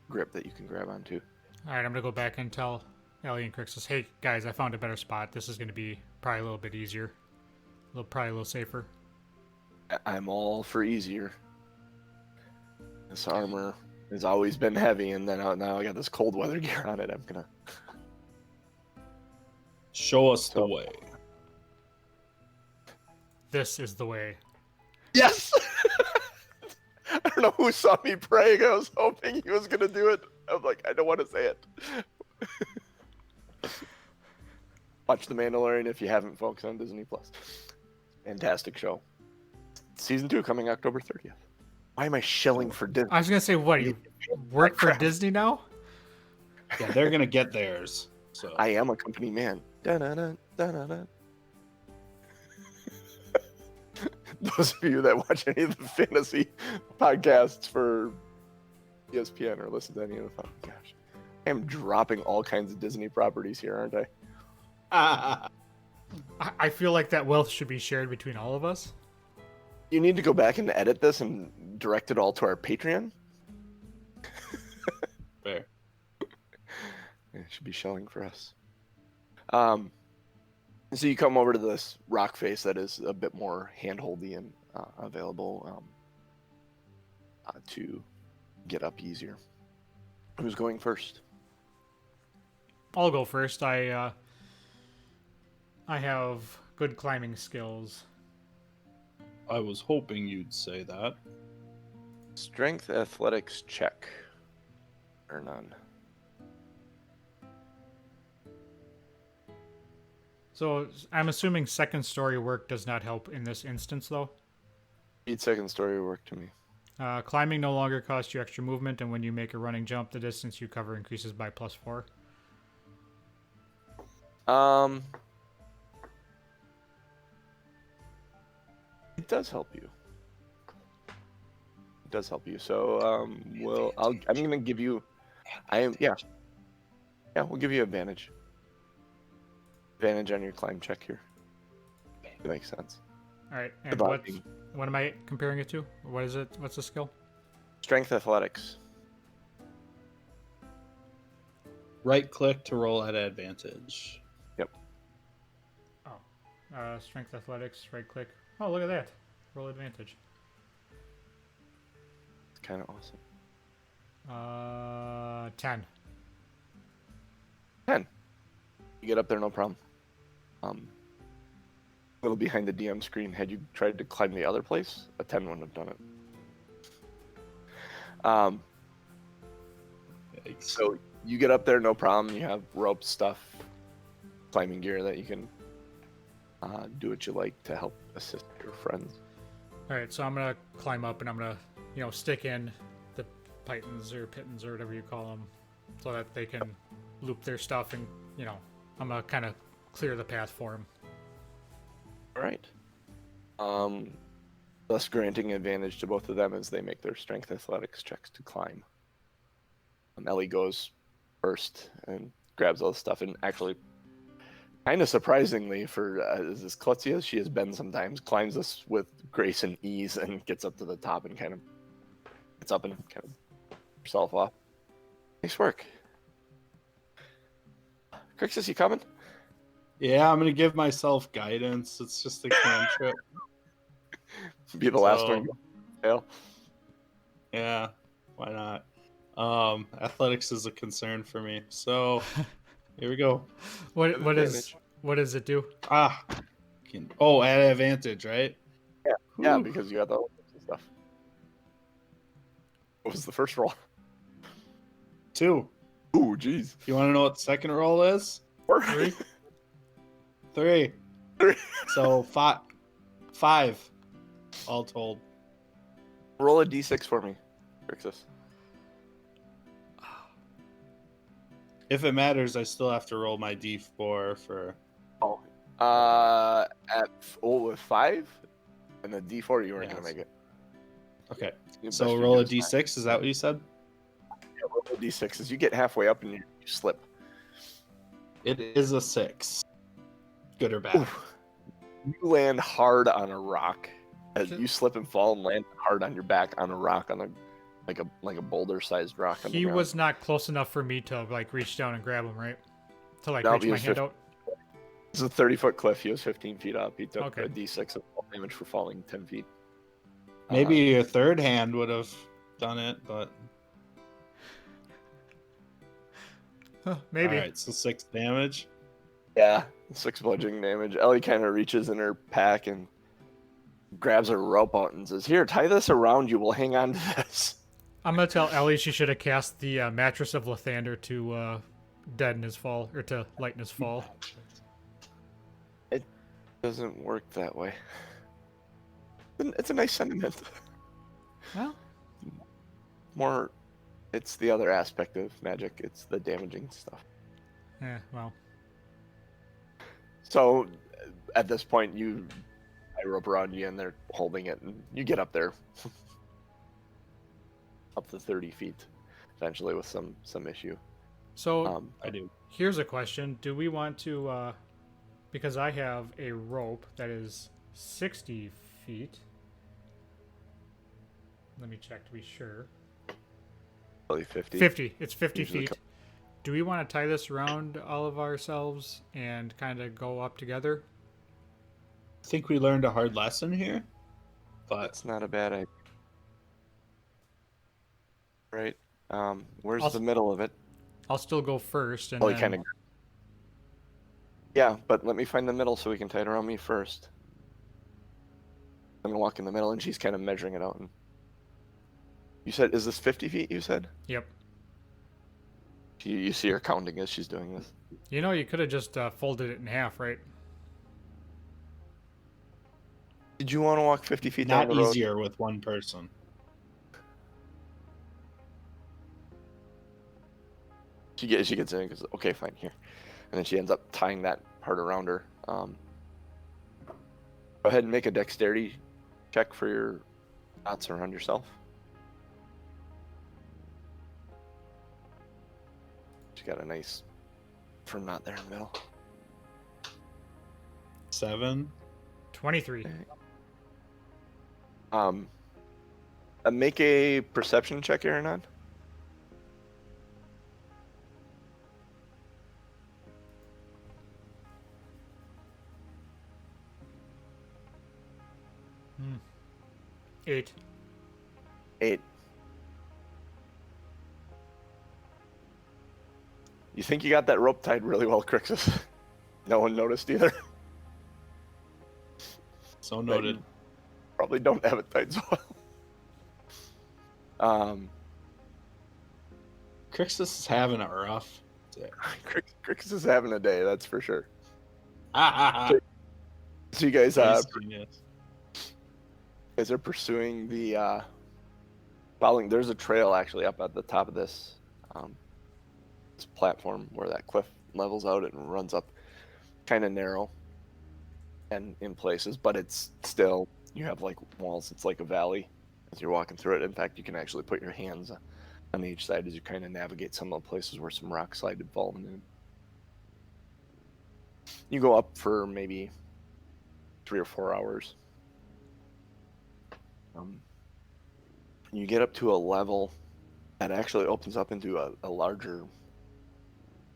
grip that you can grab onto. Alright, I'm gonna go back and tell Ellie and Krixis, hey guys, I found a better spot. This is gonna be probably a little bit easier. Probably a little safer. I'm all for easier. This armor has always been heavy, and then now I got this cold weather gear on it. I'm gonna show us the way. This is the way. Yes. I don't know who saw me praying. I was hoping he was gonna do it. I'm like, I don't want to say it. Watch The Mandalorian if you haven't, folks, on Disney Plus. Fantastic show. Season 2 coming October 30th. Why am I shilling for Disney? I was gonna say, what, you work for Disney now? Yeah, they're gonna get theirs. So I am a company man. Da-da-da, da-da-da. Those of you that watch any of the fantasy podcasts for ESPN or listen to any of the gosh, I am dropping all kinds of Disney properties here, aren't I? I feel like that wealth should be shared between all of us. You need to go back and edit this and direct it all to our Patreon. Fair. It should be shelling for us. So you come over to this rock face that is a bit more handholdy and available to get up easier. Who's going first? I'll go first. I have good climbing skills. I was hoping you'd say that. Strength athletics check. Or none. So I'm assuming second story work does not help in this instance, though? Each second story work to me. Climbing no longer costs you extra movement, and when you make a running jump, the distance you cover increases by +4. It does help you. It does help you. So I'm gonna give you. Yeah, we'll give you advantage. Advantage on your climb check here. That makes sense. All right, and what am I comparing it to? What is it? What's the skill? Strength athletics. Right click to roll at advantage. Yep. Oh, strength athletics, right click. Oh, look at that. Roll advantage. It's kind of awesome. 10. 10. You get up there, no problem. A little behind the DM screen. Had you tried to climb the other place, a 10 wouldn't have done it. So you get up there, no problem. You have rope stuff, climbing gear that you can do what you like to help assist your friends. All right, so I'm gonna climb up and I'm gonna, stick in the pitons or whatever you call them, so that they can loop their stuff and, I'm gonna kind of clear the path for them. All right. thus granting advantage to both of them as they make their strength athletics checks to climb. Ellie goes first and grabs all the stuff, and actually, kind of surprisingly for as klutzy as she has been sometimes, climbs this with grace and ease and gets up to the top and kind of gets up and kind of herself off. Nice work. Krixis, you coming? Yeah, I'm gonna give myself guidance. It's just a cantrip. Be the last one. Fail. Yeah, why not? Athletics is a concern for me. So here we go. What does it do? At advantage, right? Yeah, because you got the stuff. What was the first roll? 2. Ooh, jeez. You want to know what the second roll is? 3. 3. So 5 all told. Roll a d6 for me, Krixis. If it matters, I still have to roll my d4 for. With 5 and a d4, you weren't gonna make it. Okay. The So best you roll do a is 5. d6. Is that what you said? Yeah, roll a d6. As you get halfway up and you slip. It is a 6. Good or bad? Oof. You land hard on a rock. As you slip and fall and land hard on your back on a rock on like a boulder-sized rock. On the He ground. was not close enough for me to like reach down and grab him, right? To like No, reach he my was hand out. It's a 30-foot cliff. He was 15 feet up. He took Okay. a d6 of damage for falling 10 feet. Maybe your third hand would have done it, but Maybe. all right. So 6 damage. Yeah, 6 bludgeoning damage. Ellie kind of reaches in her pack and grabs her rope out and says, "Here, tie this around you. We'll hang on to this." I'm gonna tell Ellie she should have cast the mattress of Lathander to deaden his fall or to lighten his fall. It doesn't work that way. It's a nice sentiment. Well, More, it's the other aspect of magic. It's the damaging stuff. yeah. Well, So, at this point, I rope around you and they're holding it, and you get up there, up to 30 feet, eventually with some issue. so I do. here's a question: do we want to? Because I have a rope that is 60 feet. Let me check to be sure. Probably 50. 50. It's 50 Usually feet. Do we want to tie this around all of ourselves and kind of go up together? I think we learned a hard lesson here, but That's not a bad idea. Right? Where's Also- the middle of it? I'll still go first, and Oh, he then kind of. Yeah, but let me find the middle so we can tie it around me first. I'm gonna walk in the middle, and she's kind of measuring it out. And you said, is this 50 feet? You said. Yep. You see her counting as she's doing this. You know, you could have just folded it in half, right? Did you want to walk 50 feet down not the road? easier with one person. She gets in and goes, okay, fine, here. And then she ends up tying that part around her. Go ahead and make a dexterity check for your knots around yourself. She got a nice firm knot there in the middle. 7. 23. Make a perception check, Aronan. Hmm. 8. 8. You think you got that rope tied really well, Krixis? No one noticed either. So noted. Probably don't have it tied so well. Krixis is having a rough day. Krixis is having a day, that's for sure. Ah, So you guys, nice genius. guys are pursuing the following. There's a trail actually up at the top of this platform where that cliff levels out and runs up, kind of narrow and in places, but it's still You have like walls. It's like a valley as you're walking through it. In fact, you can actually put your hands on each side as you kind of navigate some of the places where some rock slide had fallen in. You go up for maybe 3 or 4 hours. You get up to a level that actually opens up into a larger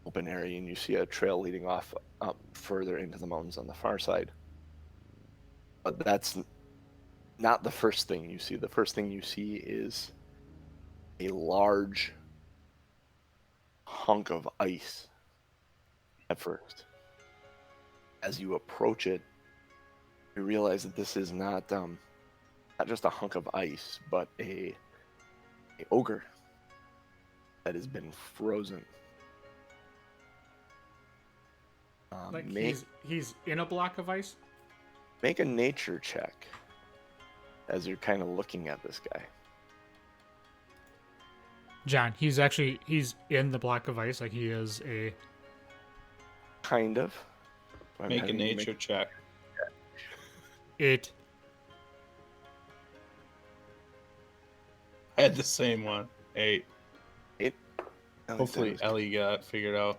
open area, and you see a trail leading off up further into the mountains on the far side. But that's not the first thing you see. The first thing you see is a large hunk of ice at first. As you approach it, you realize that this is not just a hunk of ice, but a ogre that has been frozen. Like he's in a block of ice? Make a nature check as you're kind of looking at this guy. John, he's in the block of ice, like he is a... Kind of. Make a nature check. 8. I had the same one. 8. 8? Hopefully Ellie got it figured out.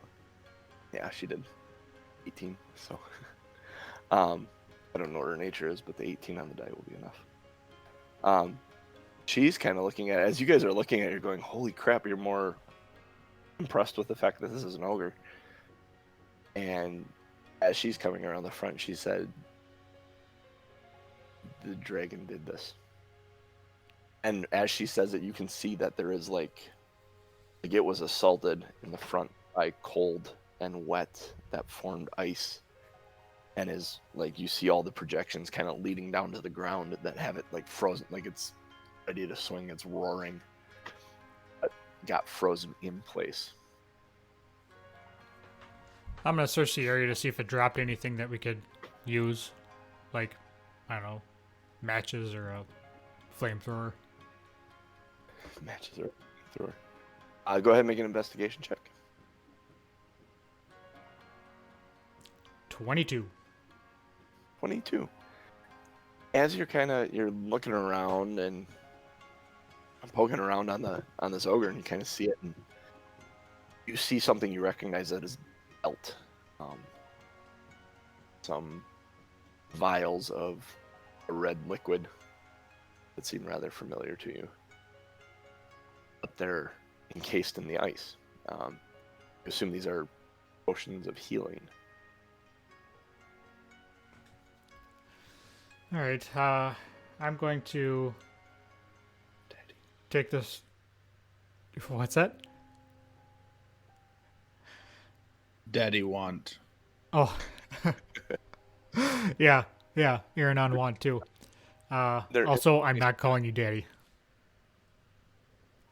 Yeah, she did. 18. So, I don't know what her nature is, but the 18 on the die will be enough. She's kind of looking at it. As you guys are looking at it, you're going, holy crap, you're more impressed with the fact that this is an ogre. And as she's coming around the front, she said, the dragon did this. And as she says it, you can see that there is like it was assaulted in the front by cold and wet that formed ice, and is like, you see all the projections kind of leading down to the ground that have it like frozen, like it's ready to swing, it's roaring, but got frozen in place. I'm gonna search the area to see if it dropped anything that we could use, like, I don't know, matches or a flamethrower. Matches or flamethrower. Go ahead and make an investigation check. 22. 22. As you're looking around and poking around on this ogre, and you kind of see it, and you see something you recognize that is belt. Some vials of a red liquid that seem rather familiar to you, but they're encased in the ice. I assume these are potions of healing. All right, I'm going to take this. What's that? Daddy want. Oh, yeah, Aronan want too. Also, I'm not calling you daddy.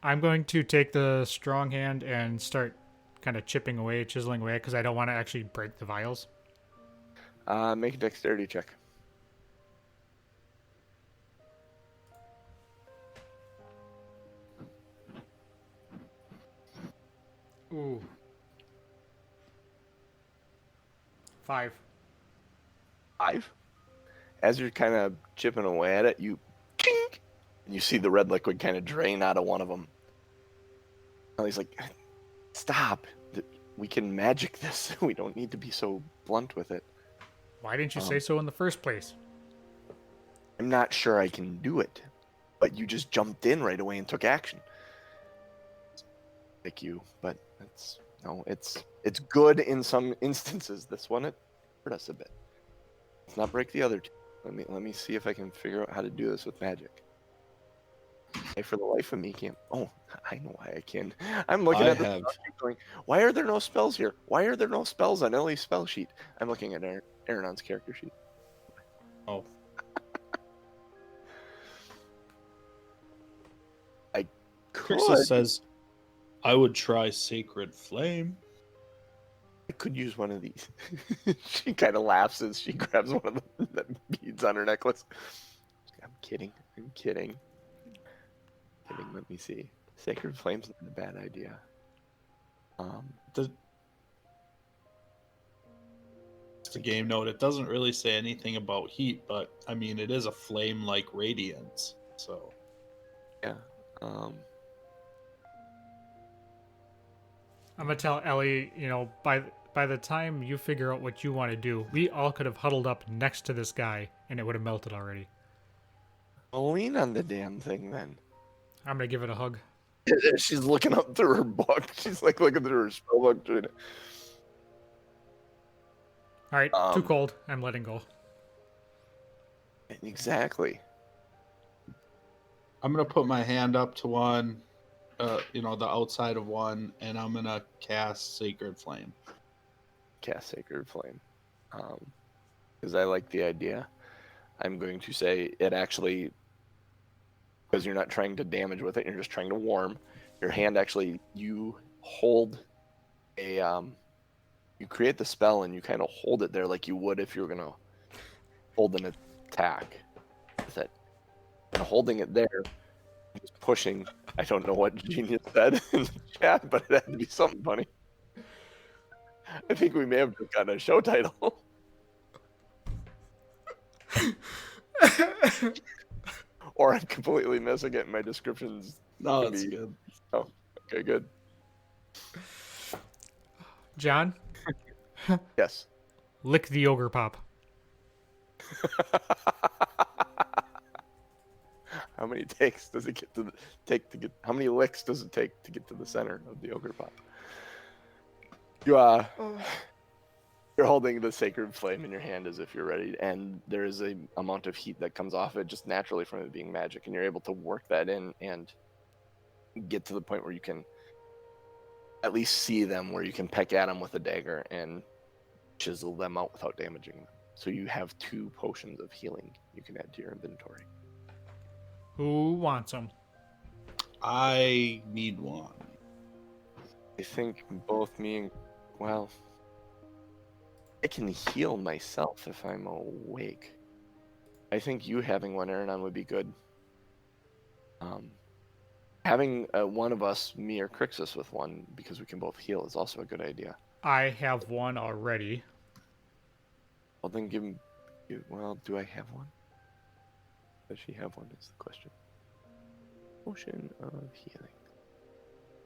I'm going to take the strong hand and start kind of chiseling away, because I don't want to actually break the vials. Make a dexterity check. Ooh. 5. 5? As you're kind of chipping away at it, you chink, and you see the red liquid kind of drain out of one of them. And he's like, stop. We can magic this. We don't need to be so blunt with it. Why didn't you say so in the first place? I'm not sure I can do it, but you just jumped in right away and took action. Like you, but it's good in some instances. This one, it hurt us a bit. Let's not break the other two. Let me see if I can figure out how to do this with magic. I, for the life of me, can't. Oh, I know why I can. I'm looking at the going, why are there no spells here? Why are there no spells on Ellie's spell sheet? I'm looking at Aronon's character sheet. Oh. I could. Krixis says, I would try Sacred Flame. I could use one of these. She kind of laughs as she grabs one of the beads on her necklace. I'm kidding. Let me see. Sacred Flame's not a bad idea. Just a game note. It doesn't really say anything about heat, but I mean, it is a flame-like radiance. So Yeah. I'm gonna tell Ellie, by the time you figure out what you want to do, we all could have huddled up next to this guy and it would have melted already. Well, lean on the damn thing then. I'm gonna give it a hug. She's looking up through her book. She's like looking through her spell book. All right, too cold. I'm letting go. Exactly. I'm gonna put my hand up to one, the outside of one, and I'm gonna cast Sacred Flame. Cast Sacred Flame. Because I like the idea. I'm going to say it actually, because you're not trying to damage with it, you're just trying to warm. Your hand actually, you hold a, you create the spell and you kind of hold it there like you would if you were going to hold an attack with it. And holding it there, just pushing, I don't know what Genius said in the chat, but it had to be something funny. I think we may have just gotten a show title. Or I'm completely missing it in my descriptions. No, that's good. Oh, okay, good. John, Yes. lick the Ogre-Pop. How many takes does it take to get? How many licks does it take to get to the center of the Ogre-Pop? You're holding the Sacred Flame in your hand as if you're ready, and there is a amount of heat that comes off it just naturally from it being magic, and you're able to work that in and get to the point where you can at least see them, where you can peck at them with a dagger and chisel them out without damaging them. So you have 2 potions of healing you can add to your inventory. Who wants them? I need one. I think both me and, well, I can heal myself if I'm awake. I think you having one, Aronan, would be good. Having one of us, me or Krixis, with one, because we can both heal, is also a good idea. I have one already. Well, then give him. Well, do I have one? Does she have one? Is the question. Potion of healing.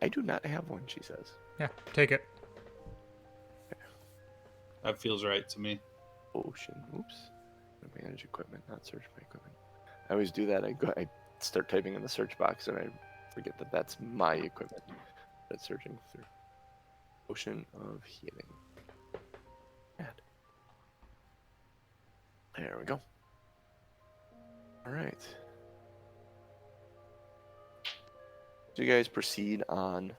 I do not have one, she says. Yeah, take it. That feels right to me. Potion. Oops. Manage equipment, not search my equipment. I always do that. I start typing in the search box and I forget that that's my equipment that's searching through. Potion of healing. Add. There we go. All right. So you guys proceed on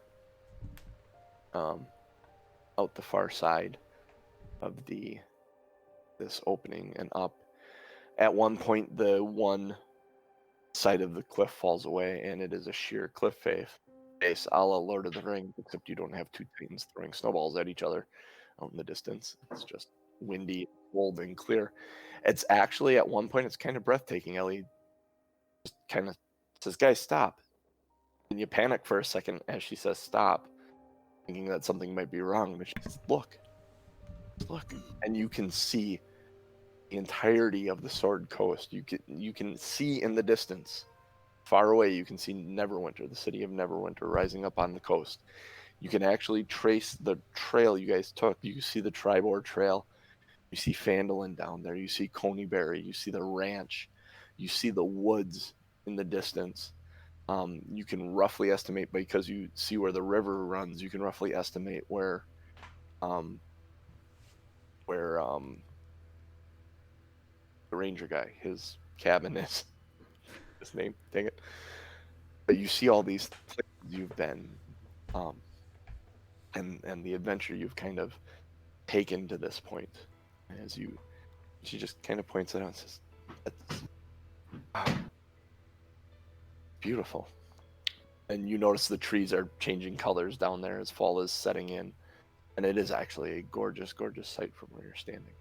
out the far side of this opening and up. At one point, the one side of the cliff falls away, and it is a sheer cliff face, a la Lord of the Rings, except you don't have 2 titans throwing snowballs at each other out in the distance. It's just windy, cold, and clear. It's actually, at one point, it's kind of breathtaking. Ellie just kind of says, "Guys, stop." And you panic for a second as she says stop, thinking that something might be wrong, but she says, look, and you can see the entirety of the Sword Coast. You can see in the distance, far away, you can see Neverwinter, the city of Neverwinter, rising up on the coast. You can actually trace the trail you guys took. You see the Tribor Trail. You see Phandalin down there. You see Coneyberry. You see the ranch. You see the woods in the distance. You can roughly estimate, because you see where the river runs, you can roughly estimate where the ranger guy, his cabin is. His name, dang it. But you see all these places you've been, and the adventure you've kind of taken to this point. She just kind of points it out and says, "That's beautiful." And you notice the trees are changing colors down there as fall is setting in, and it is actually a gorgeous, gorgeous sight from where you're standing.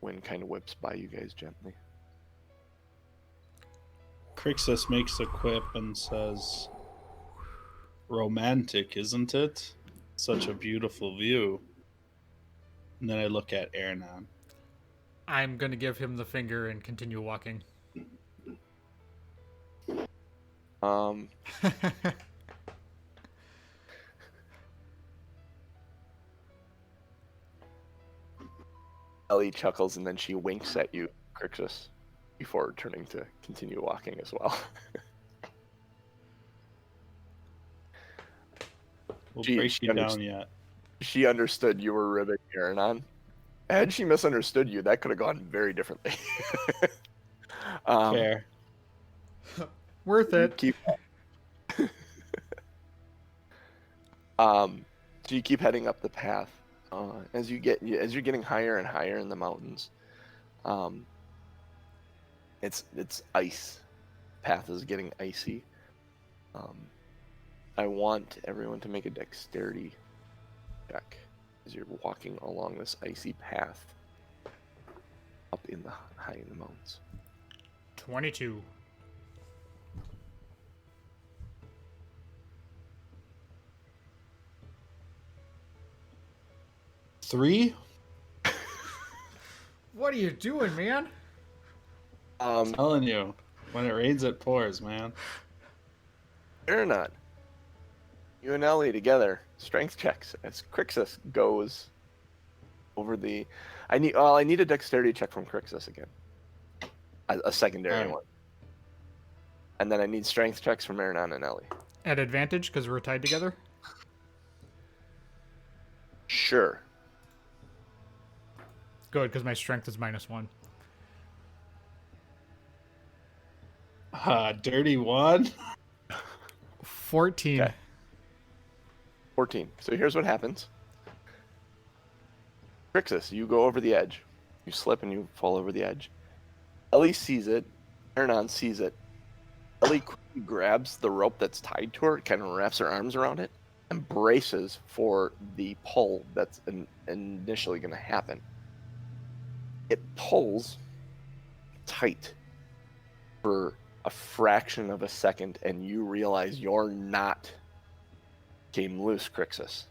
Wind kind of whips by you guys gently. Krixis makes a quip and says, "Romantic, isn't it? Such a beautiful view." And then I look at Aronan. I'm gonna give him the finger and continue walking. Um, Ellie chuckles and then she winks at you, Krixis, before turning to continue walking as well. We'll She- break she you under- down yet. She understood you were ribbing Aronan. Had she misunderstood you, that could have gone very differently. Fair. Worth it. Keep. So you keep heading up the path. As you're getting higher and higher in the mountains. It's ice. Path is getting icy. I want everyone to make a dexterity check as you're walking along this icy path up in the high in the mountains. 22. Three? What are you doing, man? Telling you, when it rains, it pours, man. Aronan, you and Ellie together, strength checks as Krixis goes over the. I need a dexterity check from Krixis again, a secondary Alright. one, and then I need strength checks from Aronan and Ellie. At advantage because we're tied together. Sure. Good, because my strength is -1. Dirty one. 14. Okay. 14. So here's what happens. Krixis, you go over the edge. You slip and you fall over the edge. Ellie sees it. Aronan sees it. Ellie quickly grabs the rope that's tied to her, kind of wraps her arms around it, and braces for the pull that's initially going to happen. It pulls tight for a fraction of a second, and you realize you're not came loose, Krixis.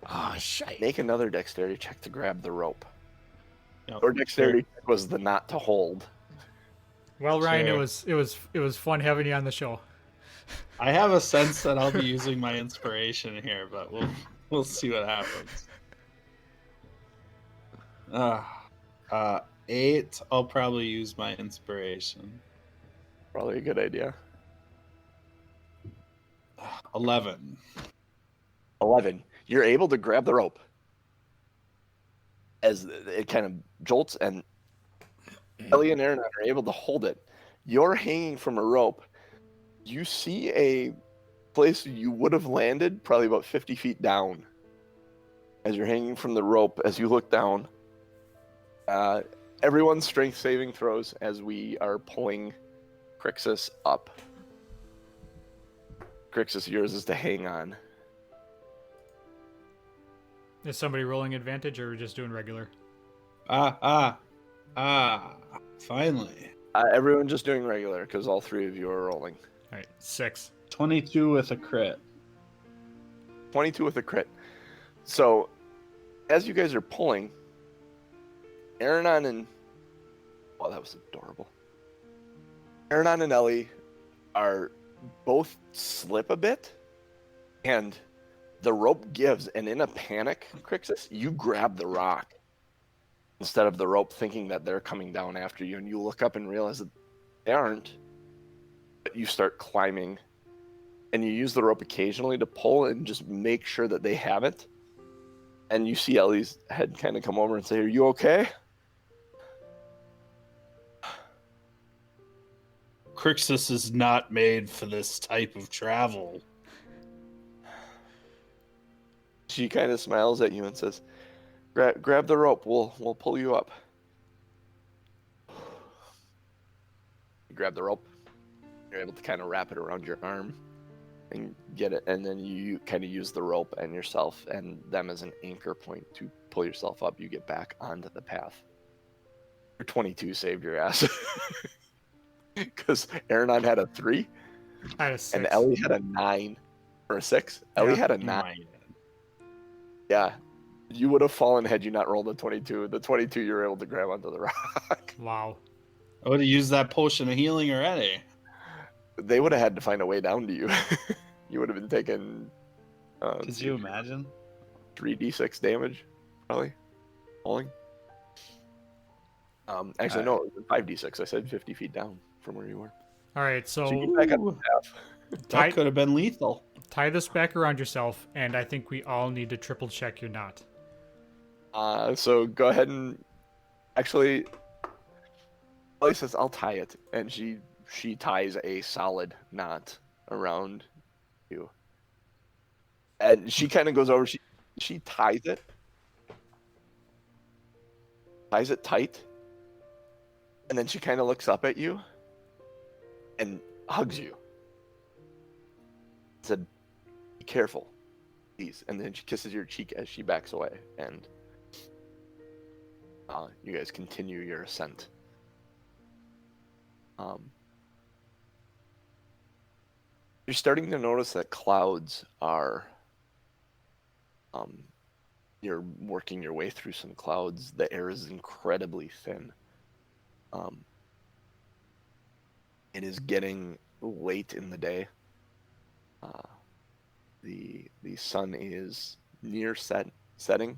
Oh, shit. Make another dexterity check to grab the rope. Yep, Or dexterity sure. check was the knot to hold. Well, Ryan, Sure. it was fun having you on the show. I have a sense that I'll be using my inspiration here, but we'll see what happens. 8. I'll probably use my inspiration. Probably a good idea. 11. 11. You're able to grab the rope as it kind of jolts, and Ellie and Aronan are able to hold it. You're hanging from a rope. You see a place you would have landed probably about 50 feet down as you're hanging from the rope. As you look down, everyone's strength saving throws as we are pulling Krixis up. Krixis, yours is to hang on. Is somebody rolling advantage or are we just doing regular? Finally. Everyone just doing regular because all three of you are rolling. All right, 6. 22 with a crit. 22 with a crit. So, as you guys are pulling, Aronan and... Oh, that was adorable. Aronan and Ellie are both slip a bit, and the rope gives, and in a panic, Krixis, you grab the rock instead of the rope, thinking that they're coming down after you, and you look up and realize that they aren't. But you start climbing, and you use the rope occasionally to pull and just make sure that they have it. And you see Ellie's head kind of come over and say, "Are you okay?" Krixis is not made for this type of travel. She kind of smiles at you and says, "Grab the rope. We'll pull you up." You grab the rope. You're able to kind of wrap it around your arm and get it, and then you kind of use the rope and yourself and them as an anchor point to pull yourself up. You get back onto the path. Your 22 saved your ass. Because Aronan had a 3 I had a 6. and Ellie had a 9 or a 6. Ellie Yeah. had a 9. My- Yeah. You would have fallen had you not rolled a 22. The 22 you were able to grab onto the rock. Wow. I would have used that potion of healing already. They would have had to find a way down to you. You would have been taking. Could you imagine? 3d6 damage, probably. Falling. Actually, no, it was 5d6. I said 50 feet down from where you were. All right, So so you back up the path. That could have been lethal. tie this back around yourself, and I think we all need to triple check your knot. So go ahead and actually, Ellie says, "I'll tie it," and she ties a solid knot around you, and she kind of goes over. She ties it tight, and then she kind of looks up at you and hugs you. Said, "Be careful, please," and then she kisses your cheek as she backs away, and you guys continue your ascent. You're starting to notice that clouds are. You're working your way through some clouds. The air is incredibly thin. It is getting late in the day. The sun is near setting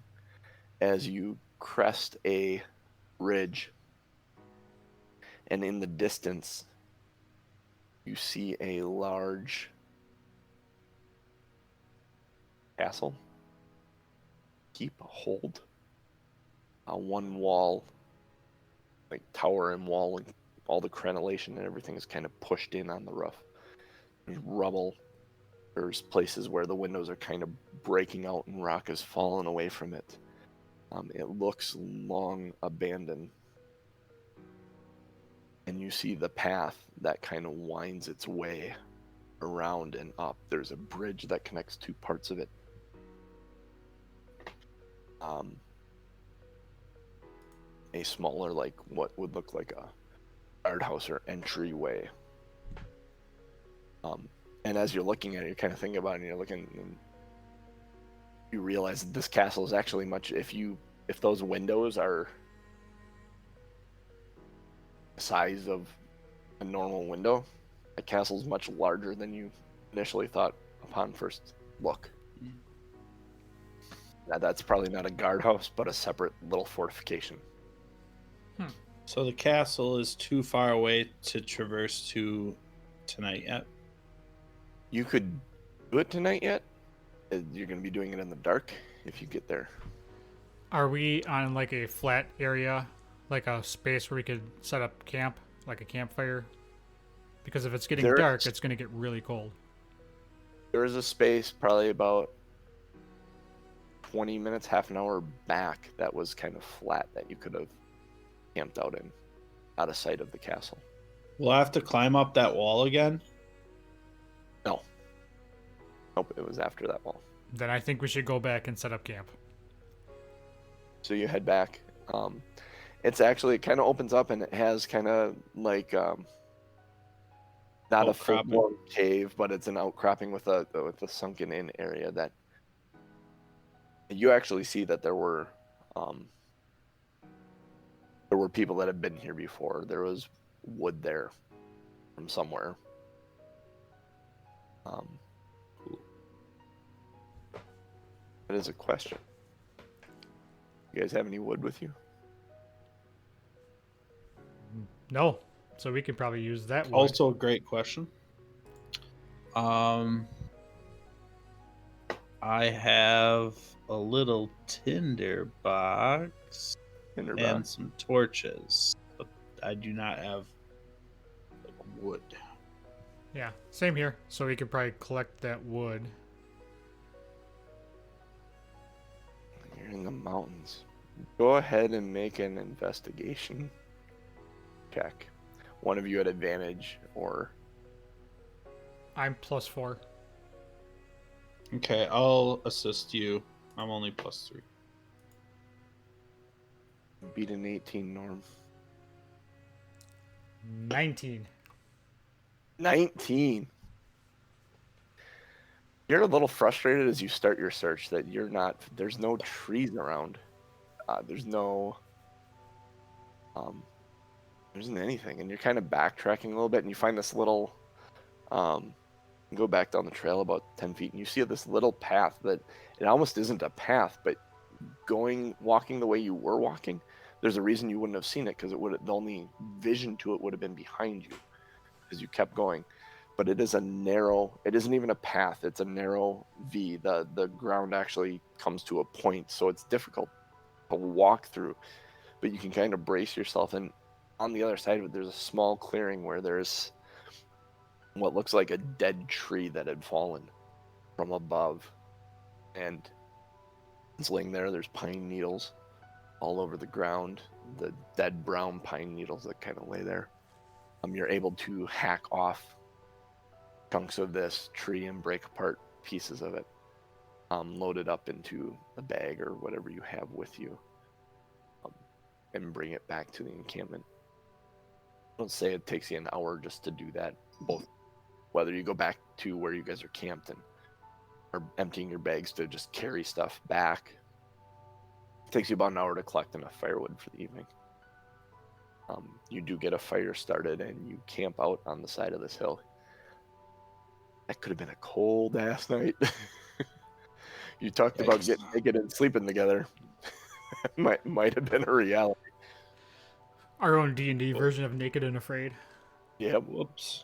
as you crest a ridge, and in the distance you see a large castle. Keep hold. One wall, like tower and wall, and all the crenellation and everything is kind of pushed in on the roof. There's rubble. There's places where the windows are kind of breaking out and rock is falling away from it. It looks long abandoned. And you see the path that kind of winds its way around and up. There's a bridge that connects two parts of it. A smaller, like what would look like a guardhouse or entryway. And as you're looking at it, you're kind of thinking about it, and you're looking, and you realize that this castle is actually much. If those windows are the size of a normal window, the castle's much larger than you initially thought upon first look. Now, that's probably not a guardhouse, but a separate little fortification. So the castle is too far away to traverse to tonight yet? You could do it tonight yet. You're going to be doing it in the dark if you get there. Are we on like a flat area, like a space where we could set up camp, like a campfire? Because if it's getting dark, it's going to get really cold. There is a space probably about 20 minutes, half an hour back that was kind of flat that you could have camped out in, out of sight of the castle. We'll have to climb up that wall again? No. Nope, it was after that wall. Then I think we should go back and set up camp. So you head back. It's actually, it kind of opens up and it has kind of like not a full-blown cave, but it's an outcropping with a sunken in area that you actually see that there were people that had been here before. There was wood there from somewhere. That is a question. You guys have any wood with you? No. So we could probably use that wood. Also a great question. I have a little tinder box and some torches, but I do not have like wood. Yeah, same here. So we could probably collect that wood. You're in the mountains. Go ahead and make an investigation check. One of you at advantage, or I'm +4. Okay, I'll assist you. I'm only +3. beat an 18, Norm. 19. 19. You're a little frustrated as you start your search that there's no trees around. There's no, there isn't anything. And you're kind of backtracking a little bit and you find this little, you go back down the trail about 10 feet and you see this little path that it almost isn't a path, but walking the way you were walking, there's a reason you wouldn't have seen it because the only vision to it would have been behind you as you kept going. But it isn't even a path, it's a narrow V. The ground actually comes to a point, so it's difficult to walk through, but you can kind of brace yourself. And on the other side of it, there's a small clearing where there's what looks like a dead tree that had fallen from above. And it's laying there. There's pine needles all over the ground, the dead brown pine needles that kind of lay there. You're able to hack off chunks of this tree and break apart pieces of it, load it up into a bag or whatever you have with you, and bring it back to the encampment. Let's say it takes you an hour just to do that, both whether you go back to where you guys are camped and or emptying your bags to just carry stuff back. It takes you about an hour to collect enough firewood for the evening. You do get a fire started and you camp out on the side of this hill. That could have been a cold ass night. You talked about getting naked and sleeping together. might have been a reality. Our own D&D version of Naked and Afraid. Yeah. Whoops.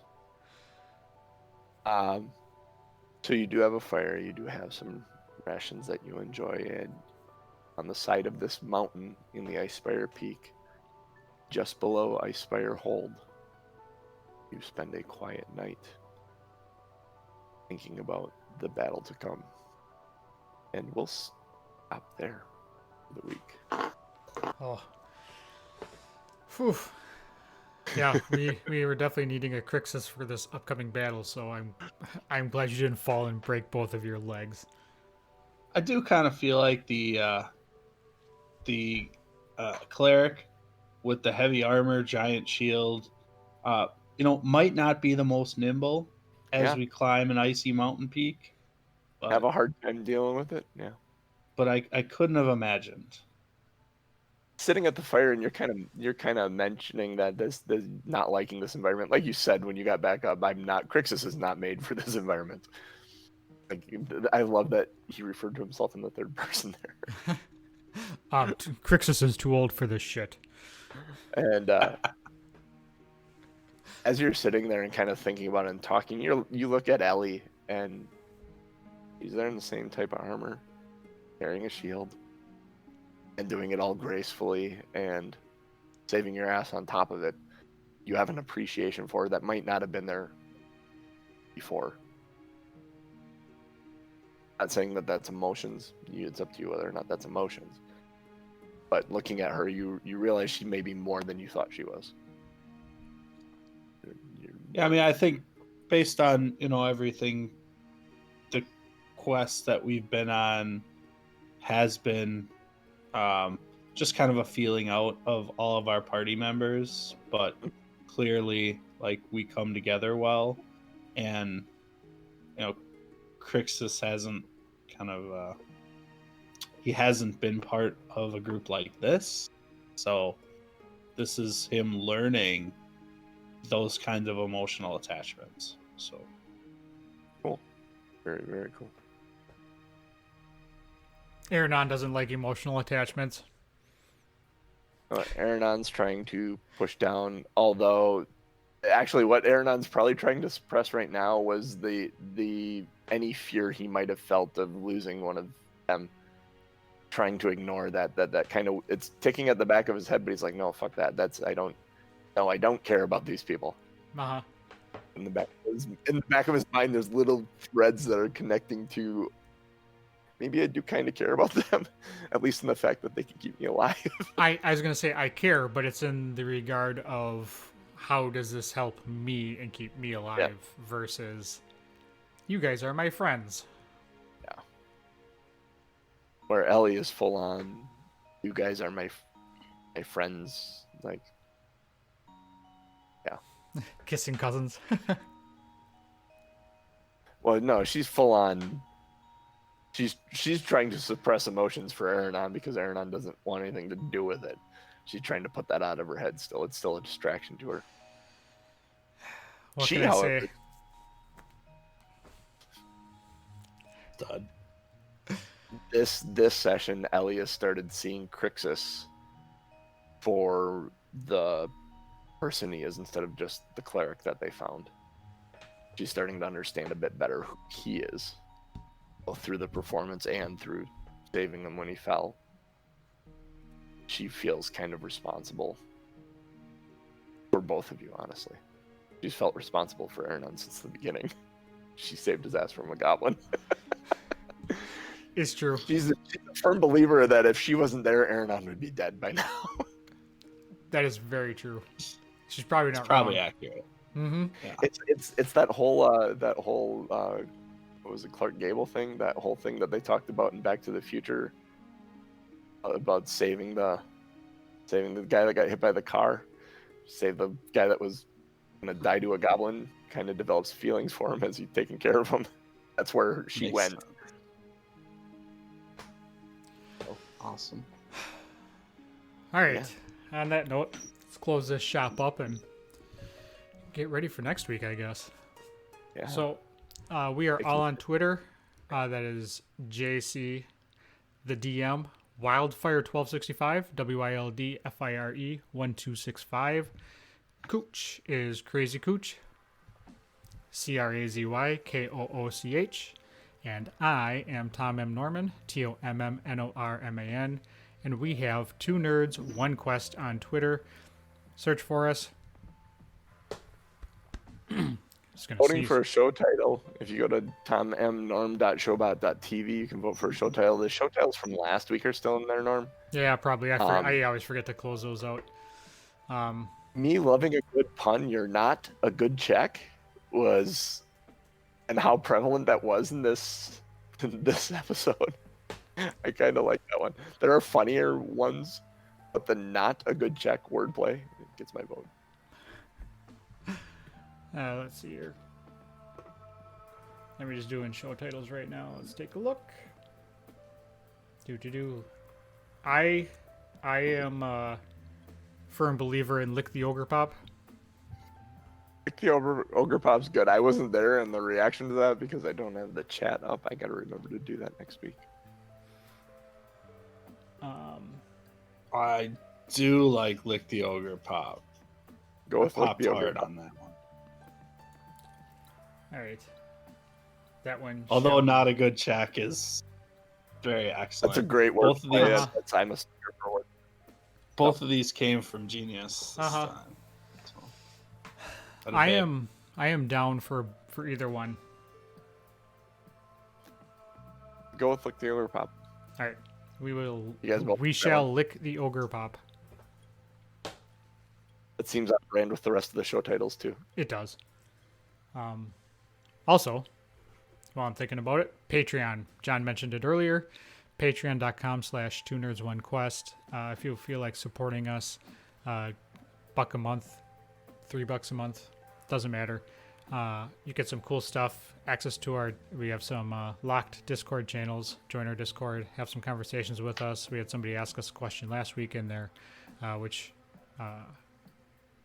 So you do have a fire. You do have some rations that you enjoy, and on the side of this mountain in the IceSpire Peak, just below IceSpire Hold, you spend a quiet night thinking about the battle to come. And we'll stop there for the week. Oh. Phew. Yeah, we were definitely needing a Krixis for this upcoming battle, so I'm glad you didn't fall and break both of your legs. I do kind of feel like the cleric with the heavy armor, giant shield, might not be the most nimble as we climb an icy mountain peak. But, have a hard time dealing with it, yeah. But I couldn't have imagined. Sitting at the fire and you're kind of mentioning that this not liking this environment. Like you said when you got back up, Krixis is not made for this environment. Like, I love that he referred to himself in the third person there. Krixis is too old for this shit. And as you're sitting there and kind of thinking about it and talking, you look at Ellie and he's there in the same type of armor, carrying a shield, and doing it all gracefully and saving your ass on top of it. You have an appreciation for it that might not have been there before. Not saying that that's emotions. It's up to you whether or not that's emotions. But looking at her, you realize she may be more than you thought she was. Yeah, I mean, I think based on everything, the quest that we've been on has been just kind of a feeling out of all of our party members, but clearly, like, we come together well, and Krixis hasn't he hasn't been part of a group like this, so this is him learning those kinds of emotional attachments. So cool, very, very cool. Aronan doesn't like emotional attachments. Aronon's trying to push down, although actually what Aronon's probably trying to suppress right now was the any fear he might have felt of losing one of them. Trying to ignore that kind of, it's ticking at the back of his head, but he's like, no, fuck that. I don't care about these people. Uh-huh. In the back of his mind, there's little threads that are connecting to, maybe I do kind of care about them, at least in the fact that they can keep me alive. I was going to say I care, but it's in the regard of how does this help me and keep me alive versus you guys are my friends. Yeah. Where Ellie is full on, you guys are my friends, like, yeah. Kissing cousins. Well, no, she's full on. She's trying to suppress emotions for Aronan because Aronan doesn't want anything to do with it. She's trying to put that out of her head still. It's still a distraction to her. What She, can I however, say? Stud. this session, Ellie has started seeing Krixis for the person he is instead of just the cleric that they found. She's starting to understand a bit better who he is, both through the performance and through saving him when he fell. She feels kind of responsible for both of you, honestly. She's felt responsible for Aronan since the beginning. She saved his ass from a goblin. It's true. She's a firm believer that if she wasn't there, Aronan would be dead by now. That is very true. She's probably not It's probably wrong. accurate. Mm-hmm. Yeah. It's that whole what was it, Clark Gable thing? That whole thing that they talked about in Back to the Future about saving the guy that got hit by the car, save the guy that was gonna die to a goblin. Kind of develops feelings for him as he's taking care of him. That's where she Makes went. sense. Oh, awesome. All right. On that note, let's close this shop up and get ready for next week, I guess. Yeah. So we are all on Twitter. That is JC the DM Wildfire1265 WILDFIRE 1265. Cooch is Crazy Cooch CRAZY KOOCH, and I am Tom M. Norman TOMMNORMAN, and we have Two Nerds One Quest on Twitter. Search for us. Just gonna Voting see. for a show title. If you go to tommnorm.showbot.tv, you can vote for a show title. The show titles from last week are still in there, Norm. Yeah, probably. I always forget to close those out. Me loving a good pun, you're not a good check, was, and how prevalent that was in this episode. I kind of like that one. There are funnier ones, but the not a good check wordplay gets my vote. Let's see here. I'm just doing show titles right now. Let's take a look. I am a firm believer in Lick the Ogre-Pop. The Ogre-Pop's good. I wasn't there in the reaction to that because I don't have the chat up. I gotta remember to do that next week. I do like Lick the Ogre-Pop. Go with Lick Popped the hard Ogre-Pop. on that one. All right. That one. Although not a good check is very excellent. That's a great word. Both of these, I'm a sticker for it. both of these came from Genius this Uh-huh. time. So, bada I bing. am down for either one. Go with Lick the Ogre-Pop. All right. You guys both We pick that shall one? lick the Ogre-Pop. It seems on brand with the rest of the show titles too. It does. Also, while I'm thinking about it, Patreon. John mentioned it earlier. Patreon.com/2nerds1quest. If you feel like supporting us, $1 a month, $3 a month, doesn't matter. You get some cool stuff. Access to we have some locked Discord channels. Join our Discord. Have some conversations with us. We had somebody ask us a question last week in there,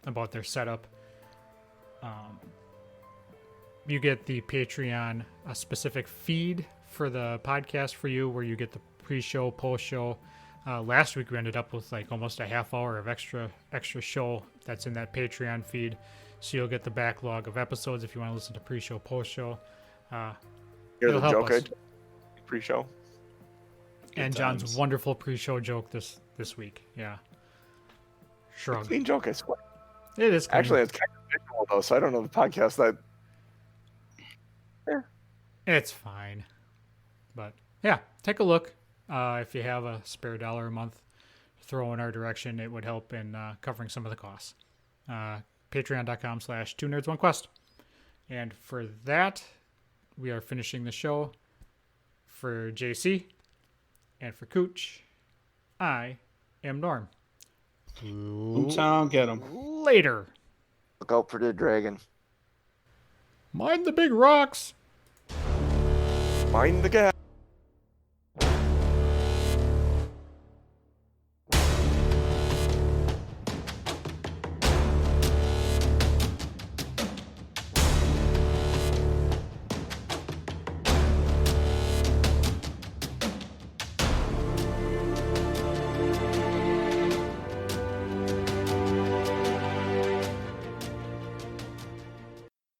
about their setup. You get the Patreon a specific feed for the podcast for you, where you get the pre-show, post-show. Last week we ended up with like almost a half hour of extra show that's in that Patreon feed. So you'll get the backlog of episodes if you want to listen to pre-show, post-show. Here's It'll a help joke us. pre-show. And Good John's times. wonderful pre-show joke this week. Yeah. Shrug. Clean joke, I swear. It is clean. Actually, it's kind of visual though, so I don't know the podcast that. It's fine. But yeah, take a look. If you have a spare $1 a month, throw in our direction. It would help in covering some of the costs. Patreon.com/2nerds1quest. And for that, we are finishing the show. For JC and for Cooch, I am Norm. Boomtown, get him. Later. Look out for the dragon. Mind the big rocks. Mind the gap.